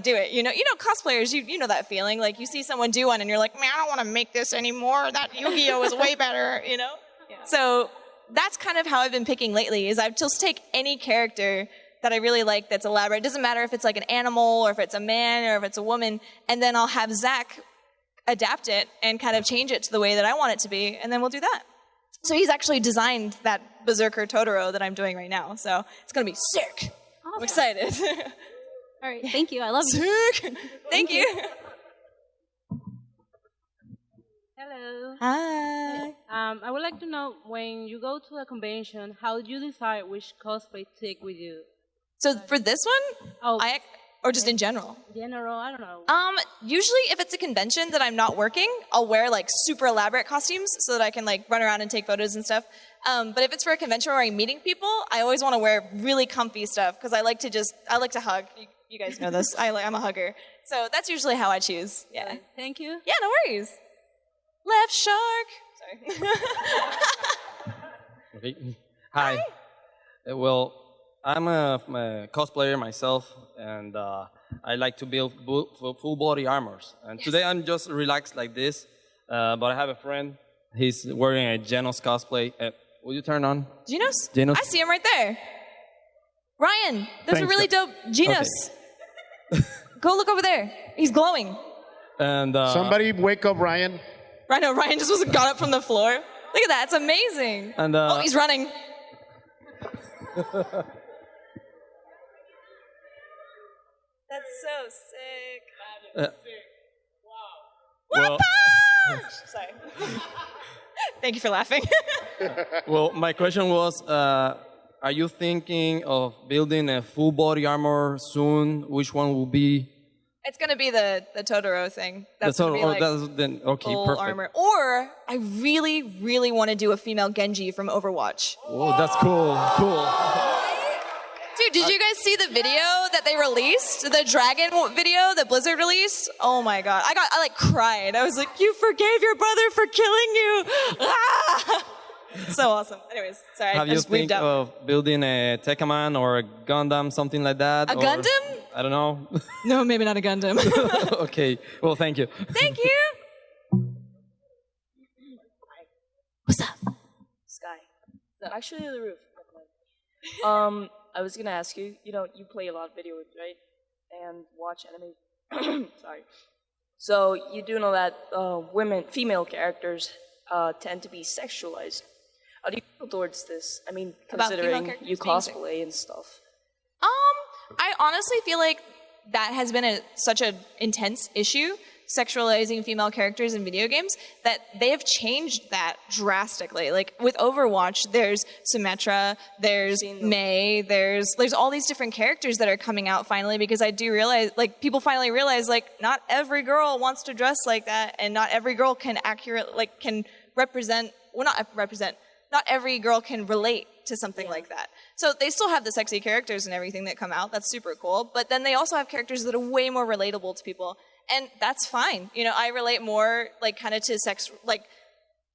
[SPEAKER 3] do it. You know, cosplayers, you know that feeling. Like you see someone do one and you're like, man, I don't want to make this anymore. That Yu-Gi-Oh is way better, you know? Yeah. So that's kind of how I've been picking lately, is I'll just take any character that I really like that's elaborate. It doesn't matter if it's like an animal or if it's a man or if it's a woman, and then I'll have Zach adapt it and kind of change it to the way that I want it to be, and then we'll do that. So he's actually designed that Berserker Totoro that I'm doing right now, so it's going to be sick. Awesome. I'm excited.
[SPEAKER 13] All right, thank you. I love you.
[SPEAKER 3] Sick. Thank you.
[SPEAKER 20] Hello.
[SPEAKER 3] Hi.
[SPEAKER 20] I would like to know, when you go to a convention, how do you decide which cosplay to take with you?
[SPEAKER 3] So for this one, or just in general?
[SPEAKER 20] General, I don't know.
[SPEAKER 3] Usually if it's a convention that I'm not working, I'll wear like super elaborate costumes so that I can like run around and take photos and stuff. But if it's for a convention where I'm meeting people, I always want to wear really comfy stuff because I like to hug. You guys know this. I'm a hugger. So that's usually how I choose. Yeah.
[SPEAKER 20] Thank you.
[SPEAKER 3] Yeah, no worries. Left shark. Sorry.
[SPEAKER 21] Okay. Hi. Well, I'm a cosplayer myself, and I like to build full body armors. And today I'm just relaxed like this, but I have a friend. He's wearing a Genos cosplay. Will you turn on?
[SPEAKER 3] Genos?
[SPEAKER 21] Genos?
[SPEAKER 3] I see him right there. Ryan, there's a really dope Genos. Okay. Go look over there. He's glowing.
[SPEAKER 21] And
[SPEAKER 2] somebody wake up Ryan.
[SPEAKER 3] Ryan just got up from the floor. Look at that. It's amazing.
[SPEAKER 21] And
[SPEAKER 3] he's running. That's so sick.
[SPEAKER 21] Well,
[SPEAKER 3] sorry. Thank you for laughing.
[SPEAKER 21] Well, my question was, are you thinking of building a full body armor soon? Which one will be?
[SPEAKER 3] It's going to be the Totoro thing. That's
[SPEAKER 21] the
[SPEAKER 3] going to be like
[SPEAKER 21] okay,
[SPEAKER 3] full
[SPEAKER 21] perfect.
[SPEAKER 3] armor. Or I really, really want to do a female Genji from Overwatch.
[SPEAKER 21] Oh, that's cool. Cool.
[SPEAKER 3] Dude, did you guys see the video that they released? The dragon video that Blizzard released? Oh my god. I like cried. I was like, you forgave your brother for killing you. Ah! So awesome. Anyways, sorry.
[SPEAKER 21] Have
[SPEAKER 3] I
[SPEAKER 21] you
[SPEAKER 3] just weaved
[SPEAKER 21] think
[SPEAKER 3] up.
[SPEAKER 21] of building a Tekkaman or a Gundam, something like that?
[SPEAKER 3] A Gundam?
[SPEAKER 21] I don't know.
[SPEAKER 3] No, maybe not a Gundam.
[SPEAKER 21] Okay. Well, thank you.
[SPEAKER 3] Thank you. What's up?
[SPEAKER 22] Sky. Actually, the roof. I was gonna ask you. You know, you play a lot of video games, right? And watch anime. Sorry. So you do know that female characters tend to be sexualized. How do you feel towards this? I mean,
[SPEAKER 3] About female
[SPEAKER 22] considering
[SPEAKER 3] characters
[SPEAKER 22] you
[SPEAKER 3] being
[SPEAKER 22] cosplay and stuff.
[SPEAKER 3] I honestly feel like that has been such an intense issue, sexualizing female characters in video games, that they have changed that drastically. Like with Overwatch, there's Symmetra, there's Mei, there's all these different characters that are coming out finally, because I do realize, like, people finally realize, like, not every girl wants to dress like that, and not every girl can not every girl can relate to something like that. So they still have the sexy characters and everything that come out. That's super cool. But then they also have characters that are way more relatable to people. And that's fine. You know, I relate more kind of to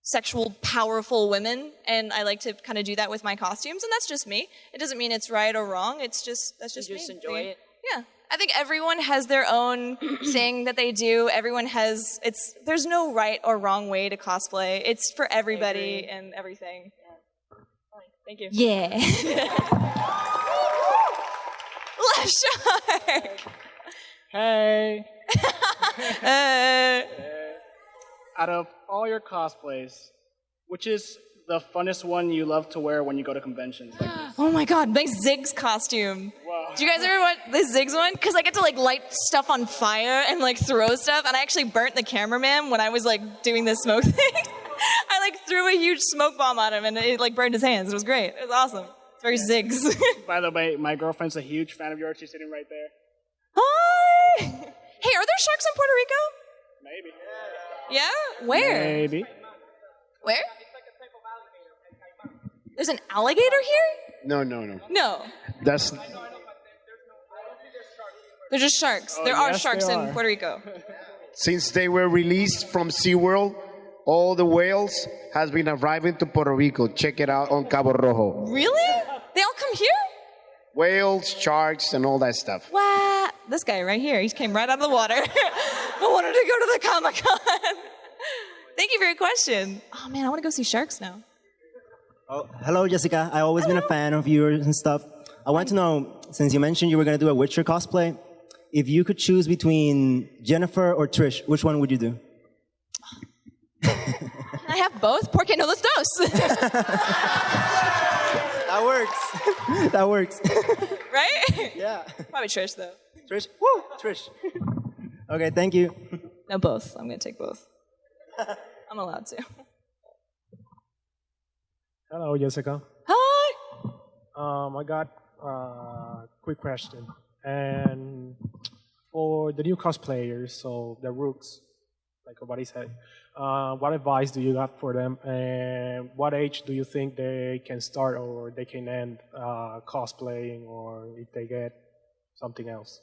[SPEAKER 3] sexual, powerful women. And I like to kind of do that with my costumes. And that's just me. It doesn't mean it's right or wrong. That's just
[SPEAKER 22] You
[SPEAKER 3] me.
[SPEAKER 22] just enjoy it.
[SPEAKER 3] Yeah. I think everyone has their own thing that they do. Everyone has, there's no right or wrong way to cosplay. It's for everybody and everything. Thank you. Yeah. Left shark.
[SPEAKER 1] Hey. Out of all your cosplays, which is the funnest one you love to wear when you go to conventions? Like this?
[SPEAKER 3] Oh my God, my Ziggs costume. Wow. Do you guys ever watch the Ziggs one? Because I get to light stuff on fire and throw stuff, and I actually burnt the cameraman when I was doing this smoke thing. I threw a huge smoke bomb at him, and it burned his hands. It was great. It was awesome. It's very Ziggs.
[SPEAKER 1] By the way, my girlfriend's a huge fan of yours. She's sitting right there.
[SPEAKER 3] Hi. Hey, are there sharks in Puerto Rico?
[SPEAKER 1] Maybe.
[SPEAKER 3] Yeah? Where?
[SPEAKER 1] Maybe.
[SPEAKER 3] Where? There's an alligator here?
[SPEAKER 2] No.
[SPEAKER 3] No.
[SPEAKER 2] That's
[SPEAKER 3] They're just sharks.
[SPEAKER 2] Oh,
[SPEAKER 3] there are
[SPEAKER 2] yes,
[SPEAKER 3] sharks
[SPEAKER 2] they
[SPEAKER 3] in
[SPEAKER 2] are.
[SPEAKER 3] Puerto Rico.
[SPEAKER 2] since they were released from SeaWorld. All the whales has been arriving to Puerto Rico. Check it out on Cabo Rojo.
[SPEAKER 3] Really? They all come here?
[SPEAKER 2] Whales, sharks, and all that stuff.
[SPEAKER 3] What? This guy right here, he came right out of the water. I wanted to go to the Comic Con. Thank you for your question. Oh man, I want to go see sharks now.
[SPEAKER 4] Oh, hello, Jessica. I've always been a fan of yours and stuff. I want to know, since you mentioned you were going to do a Witcher cosplay, if you could choose between Jennifer or Trish, which one would you do?
[SPEAKER 3] I have both. Porque no los dos.
[SPEAKER 4] That works. That works.
[SPEAKER 3] Right?
[SPEAKER 4] Yeah.
[SPEAKER 3] Probably Trish, though.
[SPEAKER 4] Trish? Woo! Trish. Okay, thank you.
[SPEAKER 3] No, both. I'm going to take both. I'm allowed to.
[SPEAKER 23] Hello, Jessica.
[SPEAKER 3] Hi.
[SPEAKER 23] I got a quick question. And for the new cosplayers, so the rooks, like everybody said, what advice do you got for them? And what age do you think they can start or they can end cosplaying, or if they get something else?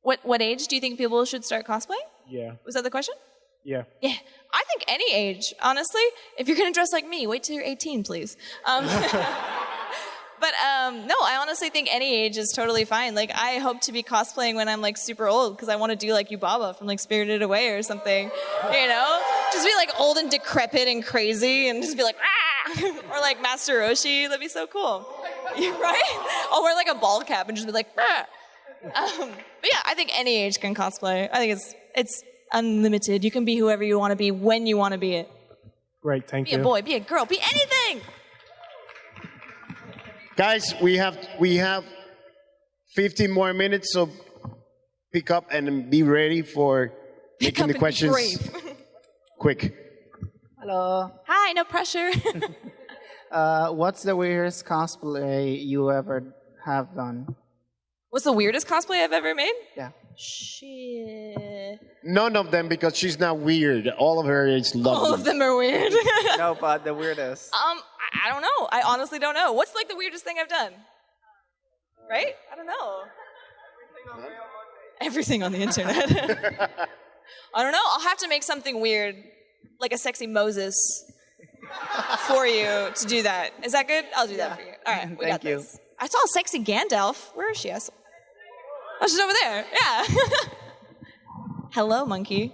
[SPEAKER 3] What age do you think people should start cosplaying?
[SPEAKER 23] Yeah.
[SPEAKER 3] Was that the question?
[SPEAKER 23] Yeah.
[SPEAKER 3] Yeah, I think any age, honestly. If you're gonna dress like me, wait till you're 18, please. But no, I honestly think any age is totally fine. Like, I hope to be cosplaying when I'm like super old, because I want to do like Yubaba from like Spirited Away or something, you know? Just be like old and decrepit and crazy and just be like, ah! Or like Master Roshi, that'd be so cool. Right? I'll wear like a ball cap and just be like, ah! But yeah, I think any age can cosplay. I think it's unlimited. You can be whoever you want to be when you want to be it.
[SPEAKER 23] Great, thank you.
[SPEAKER 3] Be a boy, be a girl, be anything.
[SPEAKER 2] Guys, we have 15 more minutes, so pick up and be ready for making the questions quick.
[SPEAKER 24] Hello.
[SPEAKER 3] Hi, no pressure.
[SPEAKER 24] What's the weirdest cosplay you ever have done?
[SPEAKER 3] What's the weirdest cosplay I've ever made?
[SPEAKER 24] Yeah.
[SPEAKER 3] Shit.
[SPEAKER 2] None of them, because she's not weird. All of her is lovely.
[SPEAKER 3] All of them are weird.
[SPEAKER 24] No, but the weirdest.
[SPEAKER 3] I don't know. I honestly don't know. What's like the weirdest thing I've done? Right? I don't know. Everything on the internet. I don't know. I'll have to make something weird, like a sexy Moses, for you to do that. Is that good? I'll do that for you. All right, we got this. I saw a sexy Gandalf. Where is she? Oh, she's over there. Yeah. Hello, monkey.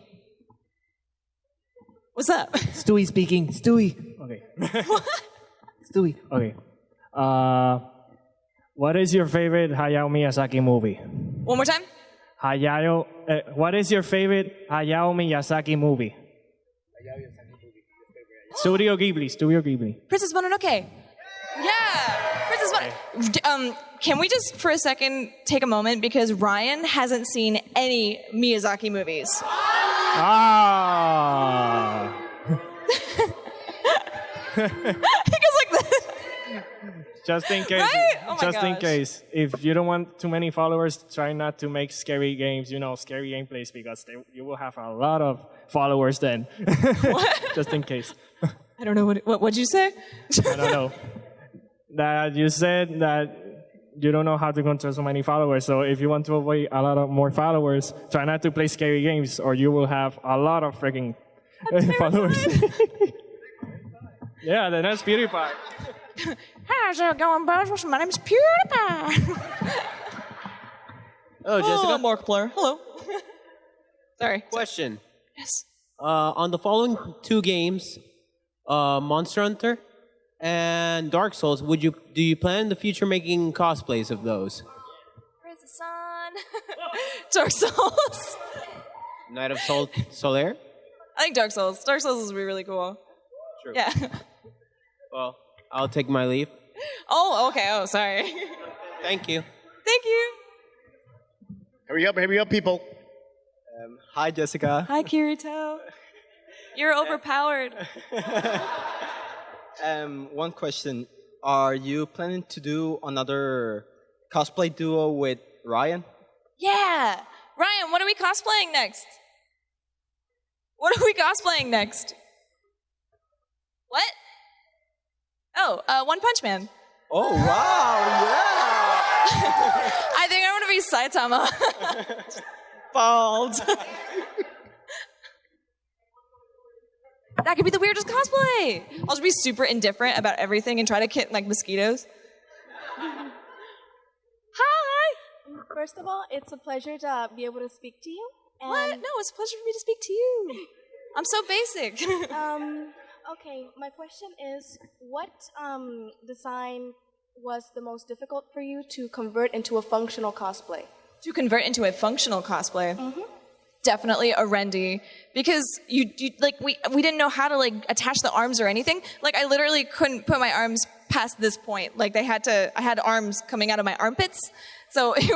[SPEAKER 3] What's up?
[SPEAKER 25] Stewie speaking. Stewie. Okay.
[SPEAKER 3] What?
[SPEAKER 25] Stewie. Okay. What is your favorite Hayao Miyazaki movie?
[SPEAKER 3] One more time.
[SPEAKER 25] Hayao what is your favorite Hayao Miyazaki movie? Studio Ghibli.
[SPEAKER 3] Princess Mononoke. Yeah, Princess Mononoke. Can we just, for a second, take a moment because Ryan hasn't seen any Miyazaki movies.
[SPEAKER 25] Ah. Just in case.
[SPEAKER 3] Right? Oh my
[SPEAKER 25] just in
[SPEAKER 3] gosh.
[SPEAKER 25] case. If you don't want too many followers, try not to make scary games, scary gameplays, because you will have a lot of followers then. Just in case.
[SPEAKER 3] I don't know what'd you say?
[SPEAKER 25] I don't know. That you said that you don't know how to control so many followers. So if you want to avoid a lot of more followers, try not to play scary games, or you will have a lot of freaking followers. Yeah, the next PewDiePie.
[SPEAKER 3] How's it going, boys? My name's PewDiePie.
[SPEAKER 5] Hello, Jessica.
[SPEAKER 3] Oh, Markiplier. Hello. Sorry.
[SPEAKER 5] Question.
[SPEAKER 3] Yes.
[SPEAKER 5] On the following two games, Monster Hunter and Dark Souls, do you plan in the future making cosplays of those?
[SPEAKER 3] Where's the sun? Dark Souls.
[SPEAKER 5] Night of Solaire?
[SPEAKER 3] I think Dark Souls. Dark Souls is really cool.
[SPEAKER 5] True.
[SPEAKER 3] Yeah.
[SPEAKER 5] Well, I'll take my leave.
[SPEAKER 3] Oh, okay. Oh, sorry.
[SPEAKER 5] Thank you.
[SPEAKER 3] Thank you.
[SPEAKER 2] Hurry up, people.
[SPEAKER 6] Hi, Jessica.
[SPEAKER 3] Hi, Kirito. You're overpowered.
[SPEAKER 6] One question. Are you planning to do another cosplay duo with Ryan?
[SPEAKER 3] Yeah. Ryan, what are we cosplaying next? What are we cosplaying next? What? Oh, One Punch Man.
[SPEAKER 6] Oh, wow, yeah!
[SPEAKER 3] I think I want to be Saitama. Bald. That could be the weirdest cosplay. I'll just be super indifferent about everything and try to get, mosquitoes. Hi!
[SPEAKER 18] First of all, it's a pleasure to be able to speak to you. And
[SPEAKER 3] What? No, it's a pleasure for me to speak to you. I'm so basic.
[SPEAKER 18] Okay, my question is, what design was the most difficult for you to convert into a functional cosplay?
[SPEAKER 3] To convert into a functional cosplay?
[SPEAKER 18] Mm-hmm.
[SPEAKER 3] Definitely a Rendy, because we didn't know how to attach the arms or anything. I literally couldn't put my arms past this point. I had arms coming out of my armpits, so it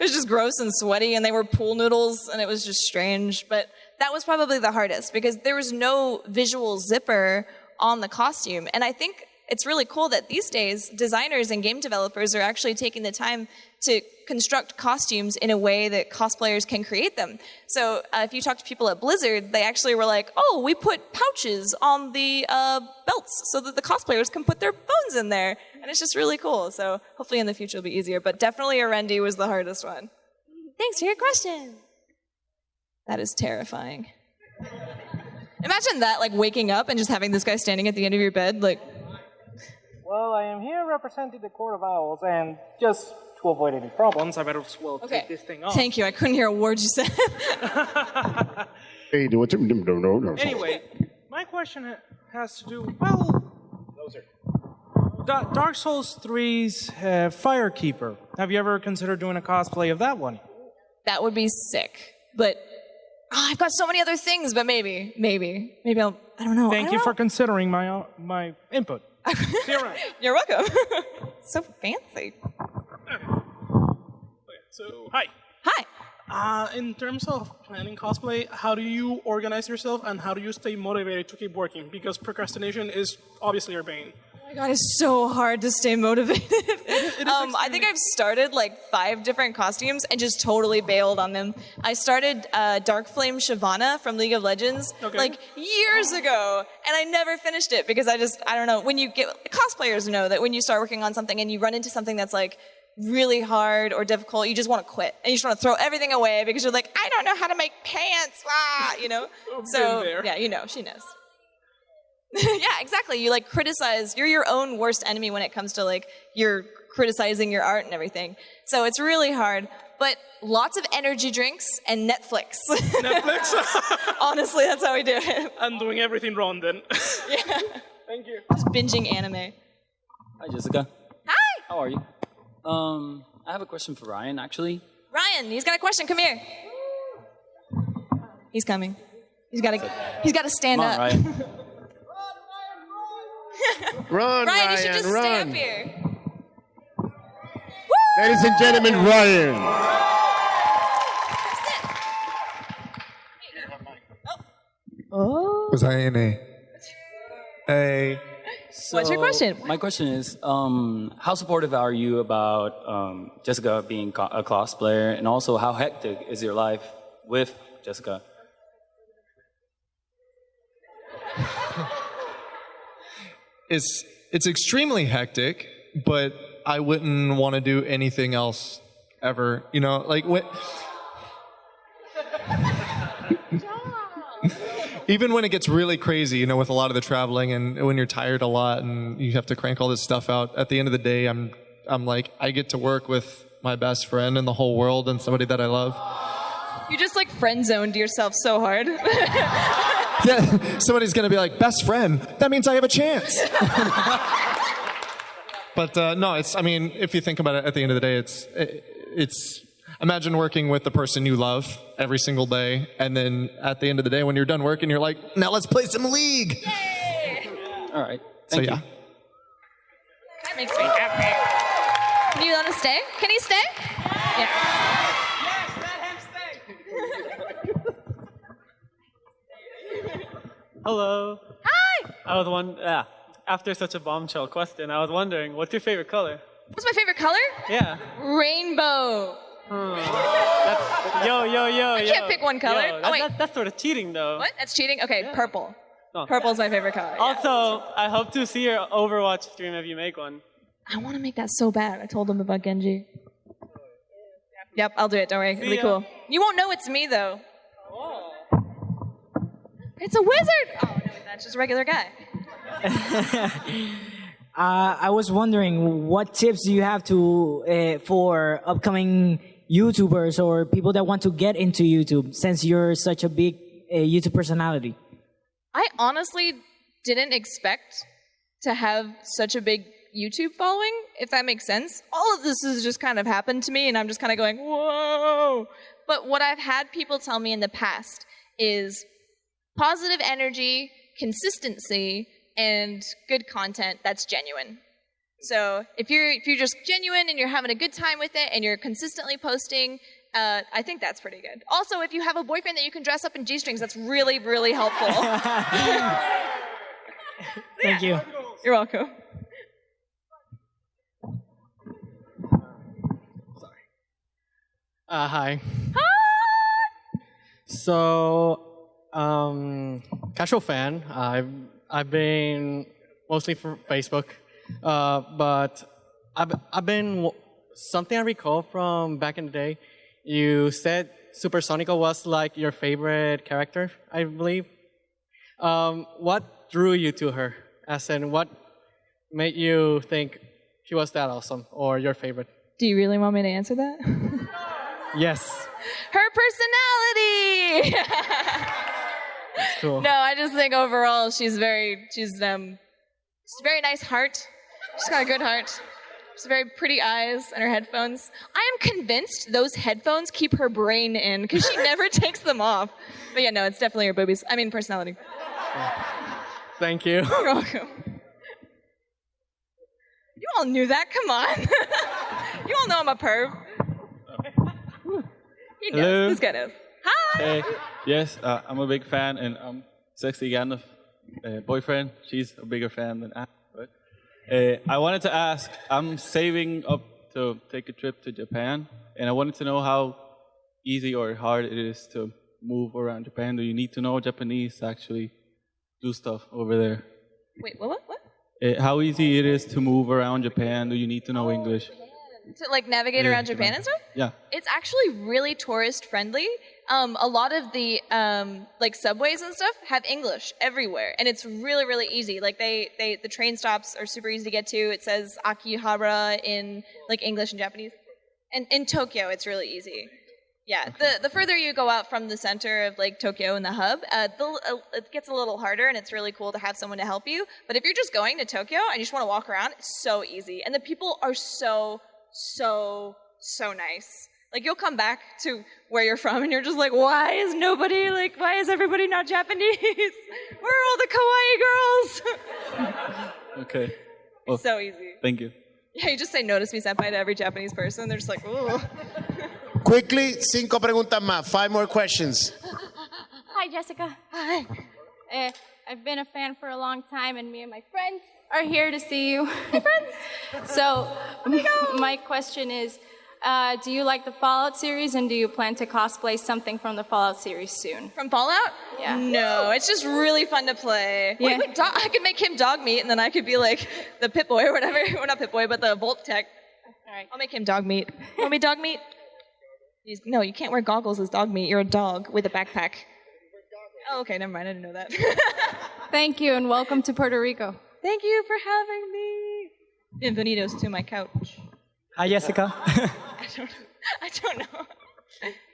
[SPEAKER 3] was just gross and sweaty, and they were pool noodles, and it was just strange. But that was probably the hardest because there was no visual zipper on the costume, and I think it's really cool that these days designers and game developers are actually taking the time to construct costumes in a way that cosplayers can create them. So if you talk to people at Blizzard, they actually were like, oh, we put pouches on the belts so that the cosplayers can put their phones in there. And it's just really cool. So hopefully in the future it'll be easier. But definitely a Rendy was the hardest one. Thanks for your question. That is terrifying. Imagine that, waking up and just having this guy standing at the end of your bed,
[SPEAKER 23] Well, I am here representing the Court of Owls, and just to avoid any problems, I better as well take this thing off.
[SPEAKER 3] Thank you. I couldn't hear a word you said.
[SPEAKER 2] Hey, no.
[SPEAKER 23] Anyway, my question has to do, Dark Souls 3's Firekeeper. Have you ever considered doing a cosplay of that one?
[SPEAKER 3] That would be sick. But I've got so many other things, but maybe I'll, I don't know.
[SPEAKER 23] Thank you for considering my input. See you around.
[SPEAKER 3] You're welcome. So fancy.
[SPEAKER 23] So, hi.
[SPEAKER 3] Hi.
[SPEAKER 23] In terms of planning cosplay, how do you organize yourself and how do you stay motivated to keep working? Because procrastination is obviously your bane.
[SPEAKER 3] Oh my God, it's so hard to stay motivated. I think I've started 5 different costumes and just totally bailed on them. I started Darkflame Shyvana from League of Legends years ago, and I never finished it because I don't know. When you cosplayers know that when you start working on something and you run into something that's really hard or difficult, you just want to quit and you just want to throw everything away because you're I don't know how to make pants, So yeah, she knows. Yeah, exactly. You criticize. You're your own worst enemy when it comes to you're criticizing your art and everything. So it's really hard. But lots of energy drinks and Netflix.
[SPEAKER 23] Netflix?
[SPEAKER 3] Honestly, that's how we do it.
[SPEAKER 23] I'm doing everything wrong then.
[SPEAKER 3] Yeah.
[SPEAKER 23] Thank you.
[SPEAKER 3] Just binging anime.
[SPEAKER 7] Hi, Jessica.
[SPEAKER 3] Hi.
[SPEAKER 7] How are you? I have a question for Ryan, actually.
[SPEAKER 3] Ryan, he's got a question. Come here. He's coming. He's got to stand
[SPEAKER 7] Come on,
[SPEAKER 3] up.
[SPEAKER 7] Ryan.
[SPEAKER 2] Run,
[SPEAKER 3] Ryan, you should just stay
[SPEAKER 2] run.
[SPEAKER 3] up here.
[SPEAKER 2] Ladies and gentlemen, Ryan.
[SPEAKER 7] Hey.
[SPEAKER 3] What's your question?
[SPEAKER 7] My question is, how supportive are you about Jessica being a cosplayer, and also how hectic is your life with Jessica?
[SPEAKER 8] It's extremely hectic, but I wouldn't want to do anything else ever. You know, like even when it gets really crazy, you know, with a lot of the traveling and when you're tired a lot and you have to crank all this stuff out, at the end of the day, I'm like, I get to work with my best friend in the whole world and somebody that I love.
[SPEAKER 3] You just like friend zoned yourself so hard.
[SPEAKER 8] Yeah, somebody's going to be like, best friend? That means I have a chance. But no, I mean, if you think about it, at the end of the day, it's imagine working with the person you love every single day, and then at the end of the day, when you're done working, you're like, now let's play some League.
[SPEAKER 3] Yay!
[SPEAKER 7] All right.
[SPEAKER 8] So yeah.
[SPEAKER 3] That makes me happy. Do you want to stay? Can he stay? Yeah.
[SPEAKER 9] Hello.
[SPEAKER 3] Hi.
[SPEAKER 9] After such a bombshell question, I was wondering, what's your favorite color?
[SPEAKER 3] What's my favorite color?
[SPEAKER 9] Yeah.
[SPEAKER 3] Rainbow.
[SPEAKER 9] I
[SPEAKER 3] can't pick one color. Oh, wait.
[SPEAKER 9] That's sort of cheating, though.
[SPEAKER 3] What? That's cheating? Okay, purple.
[SPEAKER 9] Oh.
[SPEAKER 3] Purple's my favorite color.
[SPEAKER 9] Also, I hope to see your Overwatch stream if you make one.
[SPEAKER 3] I want to make that so bad. I told him about Genji. Yep, I'll do it. Don't worry. It'll be cool. You won't know it's me, though. It's a wizard! Oh, no, that's just a regular guy.
[SPEAKER 10] I was wondering, what tips do you have for upcoming YouTubers or people that want to get into YouTube, since you're such a big YouTube personality?
[SPEAKER 3] I honestly didn't expect to have such a big YouTube following, if that makes sense. All of this has just kind of happened to me, and I'm just kind of going, whoa! But what I've had people tell me in the past is positive energy, consistency, and good content that's genuine. So if you're just genuine and you're having a good time with it and you're consistently posting, I think that's pretty good. Also, if you have a boyfriend that you can dress up in G-strings, that's really, really helpful.
[SPEAKER 10] Thank you.
[SPEAKER 3] You're welcome.
[SPEAKER 11] Hi. So, casual fan. I've been mostly for Facebook, but I've been something I recall from back in the day. You said Supersonico was like your favorite character, I believe. What drew you to her? As in, what made you think she was that awesome or your favorite?
[SPEAKER 3] Do you really want me to answer that?
[SPEAKER 11] Yes.
[SPEAKER 3] Her personality!
[SPEAKER 11] Cool.
[SPEAKER 3] No, I just think overall she's a very nice heart. She's got a good heart. She's very pretty eyes and her headphones. I am convinced those headphones keep her brain in because she never takes them off. But yeah, no, it's definitely her boobies. I mean, personality.
[SPEAKER 11] Thank you.
[SPEAKER 3] You're welcome. You all knew that. Come on. You all know I'm a perv. He knows.
[SPEAKER 26] Hello.
[SPEAKER 3] This guy knows. Hi.
[SPEAKER 26] Hey, yes, I'm a big fan, and Sexy Gandalf boyfriend, she's a bigger fan than I. But I wanted to ask, I'm saving up to take a trip to Japan, and I wanted to know how easy or hard it is to move around Japan. Do you need to know Japanese to actually do stuff over there?
[SPEAKER 3] Wait, what?
[SPEAKER 26] How easy it is to move around Japan? Do you need to know English?
[SPEAKER 3] To like navigate around Japan and stuff?
[SPEAKER 26] Yeah.
[SPEAKER 3] It's actually really tourist friendly. A lot of the like subways and stuff have English everywhere, and it's really, really easy. Like the train stops are super easy to get to. It says Akihabara in like English and Japanese. And in Tokyo, it's really easy. Yeah, the further you go out from the center of like Tokyo and the hub, it gets a little harder, and it's really cool to have someone to help you. But if you're just going to Tokyo and you just want to walk around, it's so easy, and the people are so nice. Like you'll come back to where you're from and you're just like, why is everybody not Japanese? Where are all the kawaii girls?
[SPEAKER 26] Okay. Well,
[SPEAKER 3] So easy.
[SPEAKER 26] Thank you.
[SPEAKER 3] Yeah, you just say notice me senpai to every Japanese person. They're just like, ooh.
[SPEAKER 2] Quickly, 5 preguntas más. 5 more questions.
[SPEAKER 12] Hi, Jessica. Hi. I've been a fan for a long time, and me and my friends are here to see you. Hey, friends. So, my question is, do you like the Fallout series, and do you plan to cosplay something from the Fallout series soon?
[SPEAKER 3] From Fallout?
[SPEAKER 12] Yeah.
[SPEAKER 3] No, it's just really fun to play.
[SPEAKER 12] Yeah.
[SPEAKER 3] Wait, I could make him dog meat, and then I could be like the Pip-Boy or whatever. Well, not Pip-Boy, but the Volt Tech.
[SPEAKER 12] All right.
[SPEAKER 3] I'll make him dog meat. Want me dog meat? No, you can't wear goggles as dog meat. You're a dog with a backpack. Oh, okay, never mind. I didn't know that.
[SPEAKER 12] Thank you, and welcome to Puerto Rico.
[SPEAKER 3] Thank you for having me. Bienvenidos to my couch.
[SPEAKER 14] Hi, Jessica.
[SPEAKER 3] I don't know.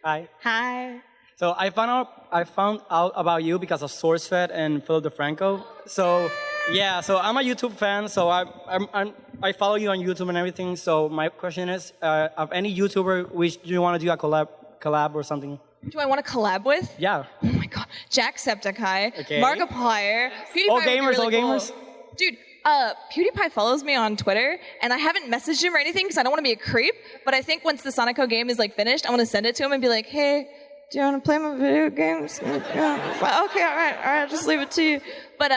[SPEAKER 14] Hi.
[SPEAKER 3] Hi.
[SPEAKER 14] So I found out about you because of SourceFed and Philip DeFranco. So yeah, so I'm a YouTube fan. So I follow you on YouTube and everything. So my question is, of any YouTuber, do you want to do a collab or something?
[SPEAKER 3] Do I want to collab with?
[SPEAKER 14] Yeah.
[SPEAKER 3] Oh my god. Jacksepticeye,
[SPEAKER 14] Okay.
[SPEAKER 3] Markiplier, PewDiePie.
[SPEAKER 14] All
[SPEAKER 3] would be
[SPEAKER 14] gamers,
[SPEAKER 3] really
[SPEAKER 14] all
[SPEAKER 3] cool.
[SPEAKER 14] gamers.
[SPEAKER 3] Dude, PewDiePie follows me on Twitter, and I haven't messaged him or anything because I don't want to be a creep. But I think once the Sonico game is like finished, I want to send it to him and be like, "Hey, do you want to play my video games?" Yeah. Okay, all right, just leave it to you. But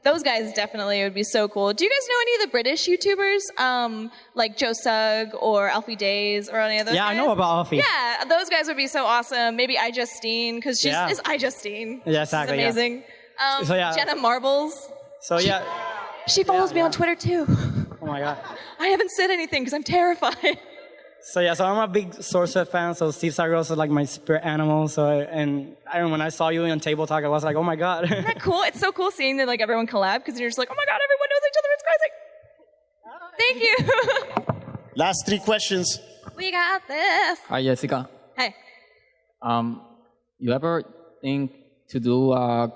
[SPEAKER 3] those guys definitely would be so cool. Do you guys know any of the British YouTubers, like Joe Sugg or Alfie Days or any of those?
[SPEAKER 14] Yeah,
[SPEAKER 3] guys?
[SPEAKER 14] I know about Alfie.
[SPEAKER 3] Yeah, those guys would be so awesome. Maybe iJustine, because she's
[SPEAKER 14] Yeah.
[SPEAKER 3] is iJustine.
[SPEAKER 14] Yeah, exactly,
[SPEAKER 3] She's
[SPEAKER 14] yeah.
[SPEAKER 3] amazing.
[SPEAKER 14] So, yeah.
[SPEAKER 3] Jenna Marbles.
[SPEAKER 14] So yeah.
[SPEAKER 3] She follows me on Twitter too.
[SPEAKER 14] Oh my god.
[SPEAKER 3] I haven't said anything because I'm terrified.
[SPEAKER 14] So yeah, so I'm a big SourceFed fan. So Steve Zagros is like my spirit animal. So when I saw you on Table Talk, I was like, oh my god.
[SPEAKER 3] Isn't that cool? It's so cool seeing that like everyone collab because you're just like, oh my god, everyone knows each other. It's crazy. Thank you.
[SPEAKER 2] Last 3 questions.
[SPEAKER 3] We got this.
[SPEAKER 15] Hi, Jessica.
[SPEAKER 3] Hey.
[SPEAKER 15] You ever think to do a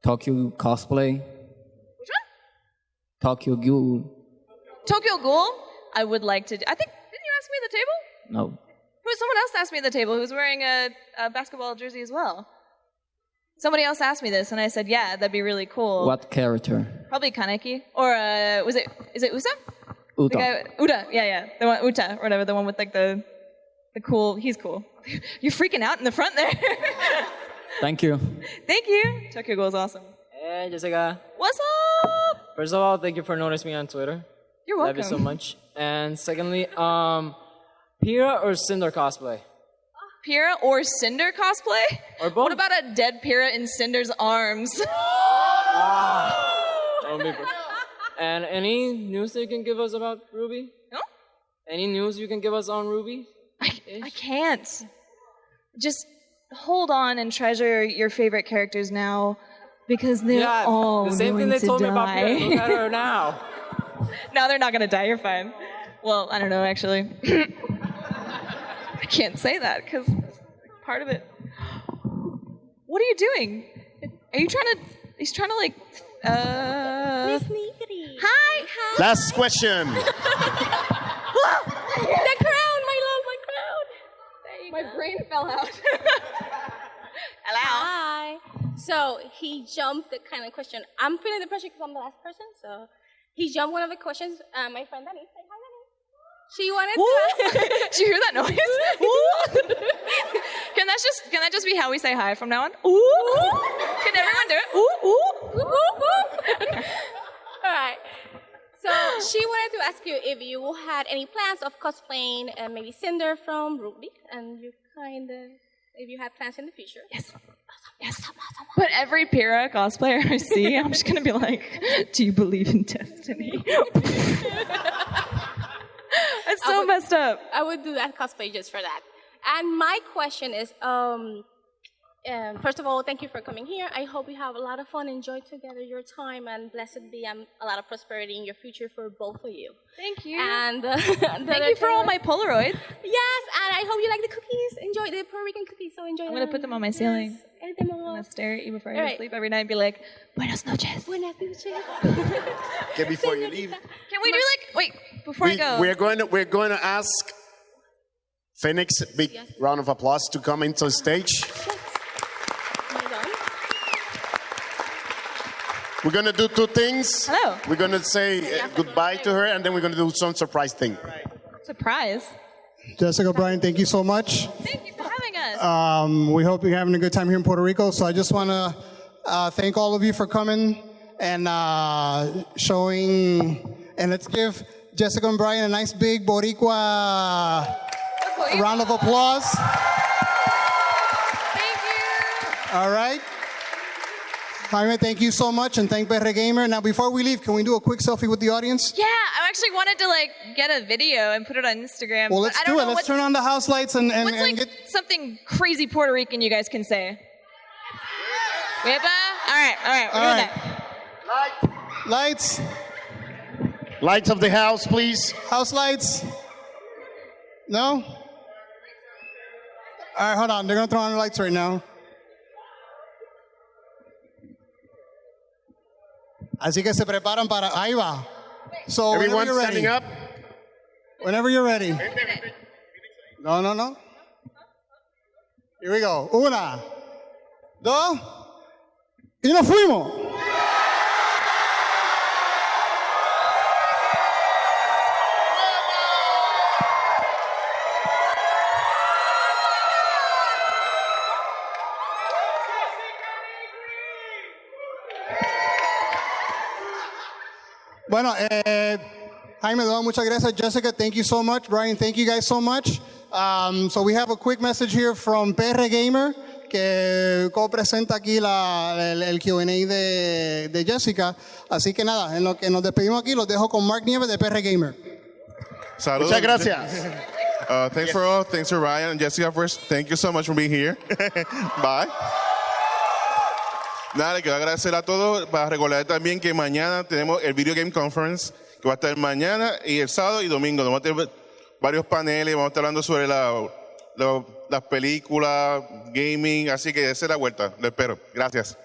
[SPEAKER 15] Tokyo cosplay?
[SPEAKER 3] Which one?
[SPEAKER 15] Tokyo Ghoul?
[SPEAKER 3] Tokyo Ghoul. I would like to do. I think didn't you ask me at the table?
[SPEAKER 15] No.
[SPEAKER 3] Someone else asked me at the table who was wearing a basketball jersey as well. Somebody else asked me this, and I said, yeah, that'd be really cool.
[SPEAKER 15] What character?
[SPEAKER 3] Probably Kaneki. Or is it Usa?
[SPEAKER 15] Uta.
[SPEAKER 3] The guy, Uta, yeah. The one, Uta, or whatever, the one with like the cool, he's cool. You're freaking out in the front there.
[SPEAKER 15] Thank you.
[SPEAKER 3] Thank you. Tokyo Ghoul is awesome.
[SPEAKER 6] Hey, Jessica.
[SPEAKER 3] What's up?
[SPEAKER 6] First of all, thank you for noticing me on Twitter.
[SPEAKER 3] You're
[SPEAKER 6] Love
[SPEAKER 3] welcome.
[SPEAKER 6] you so much. And secondly, Pira or Cinder cosplay?
[SPEAKER 3] Pyrrha or Cinder cosplay?
[SPEAKER 6] Or both.
[SPEAKER 3] What about a dead Pyrrha in Cinder's arms?
[SPEAKER 6] That would be good. And any news that you can give us about Ruby?
[SPEAKER 3] No?
[SPEAKER 6] Any news you can give us on Ruby?
[SPEAKER 3] I can't. Just hold on and treasure your favorite characters now, because they're all
[SPEAKER 6] the same thing
[SPEAKER 3] going
[SPEAKER 6] they
[SPEAKER 3] to
[SPEAKER 6] told me
[SPEAKER 3] die.
[SPEAKER 6] about Pira. Look at her now.
[SPEAKER 3] No, they're not gonna die. You're fine. Well, I don't know, actually. I can't say that because part of it. What are you doing? Are you trying to? He's trying to like.
[SPEAKER 18] Miss Nigri.
[SPEAKER 3] Hi.
[SPEAKER 2] Last question.
[SPEAKER 18] The crown, my love, my crown.
[SPEAKER 3] My brain fell out. Hello.
[SPEAKER 18] Hi. So he jumped the kind of question. I'm feeling the pressure because I'm the last person. So he jumped one of the questions. My friend Dani, say hi, Dani. She wanted to.
[SPEAKER 3] Did you hear that noise? Can that just be how we say hi from now on? Ooh. Can everyone do it? Ooh.
[SPEAKER 18] All right. So she wanted to ask you if you had any plans of cosplaying maybe Cinder from Ruby, and you if you had plans in the future.
[SPEAKER 3] Yes. But every Pyrrha cosplayer I see, I'm just gonna be like, do you believe in destiny? It's so messed up.
[SPEAKER 18] I would do that cosplay just for that. And my question is, first of all, thank you for coming here. I hope you have a lot of fun, enjoy together your time, and blessed be a lot of prosperity in your future for both of you.
[SPEAKER 3] Thank you.
[SPEAKER 18] And
[SPEAKER 3] thank you for all my Polaroids.
[SPEAKER 18] Yes, and I hope you like the cookies. Enjoy the Puerto Rican cookies. So enjoy them.
[SPEAKER 3] I'm gonna put them on my ceiling.
[SPEAKER 18] Yes.
[SPEAKER 3] I'm gonna stare at you before I go to sleep every night and be like, Buenas noches.
[SPEAKER 18] Buenas noches.
[SPEAKER 2] Okay, before you leave,
[SPEAKER 3] Can we do like, wait, before I go.
[SPEAKER 2] we're going to ask Phoenix, big round of applause to come into the stage. We're going to do two things.
[SPEAKER 3] Hello.
[SPEAKER 2] We're going to say goodbye to her, and then we're going to do some surprise thing.
[SPEAKER 3] Surprise.
[SPEAKER 13] Jessica, Brian, thank you so much.
[SPEAKER 3] Thank you for having us.
[SPEAKER 13] We hope you're having a good time here in Puerto Rico. So I just want to thank all of you for coming and showing. And let's give Jessica and Brian a nice big Boricua round of applause.
[SPEAKER 3] Thank you.
[SPEAKER 13] All right. Jaime, thank you so much, and thank Verdadero Gamer. Now, before we leave, can we do a quick selfie with the audience?
[SPEAKER 3] Yeah, I actually wanted to get a video and put it on Instagram.
[SPEAKER 13] Well, let's do it. Let's turn on the house lights and
[SPEAKER 3] what's something crazy Puerto Rican you guys can say? Wepa? All right, we're doing that.
[SPEAKER 13] Lights.
[SPEAKER 2] Lights of the house, please.
[SPEAKER 13] House lights. No? All right, hold on. They're going to throw on the lights right now. Así que se preparan para... Ahí va. So
[SPEAKER 2] everyone
[SPEAKER 13] whenever you're ready.
[SPEAKER 2] Standing up.
[SPEAKER 13] Whenever you're ready. No. Here we go. Una, dos, y nos fuimos. Bueno, Jaime, muchas gracias. Jessica, thank you so much. Brian, thank you guys so much. So we have a quick message here from PR Gamer, que co-presenta aquí el Q&A de Jessica. Así que nada, en lo que nos despedimos aquí, los dejo con Mark Nieves de PR Gamer.
[SPEAKER 16] Saludos.
[SPEAKER 2] Muchas gracias.
[SPEAKER 16] Thanks for all. Thanks for Ryan and Jessica first. Thank you so much for being here. Bye. Nada, le quiero agradecer a todos para recordar también que mañana tenemos el Video Game Conference, que va a estar mañana y el sábado y domingo. Vamos a tener varios paneles, vamos a estar hablando sobre las películas, gaming, así que dése la vuelta. Lo espero. Gracias.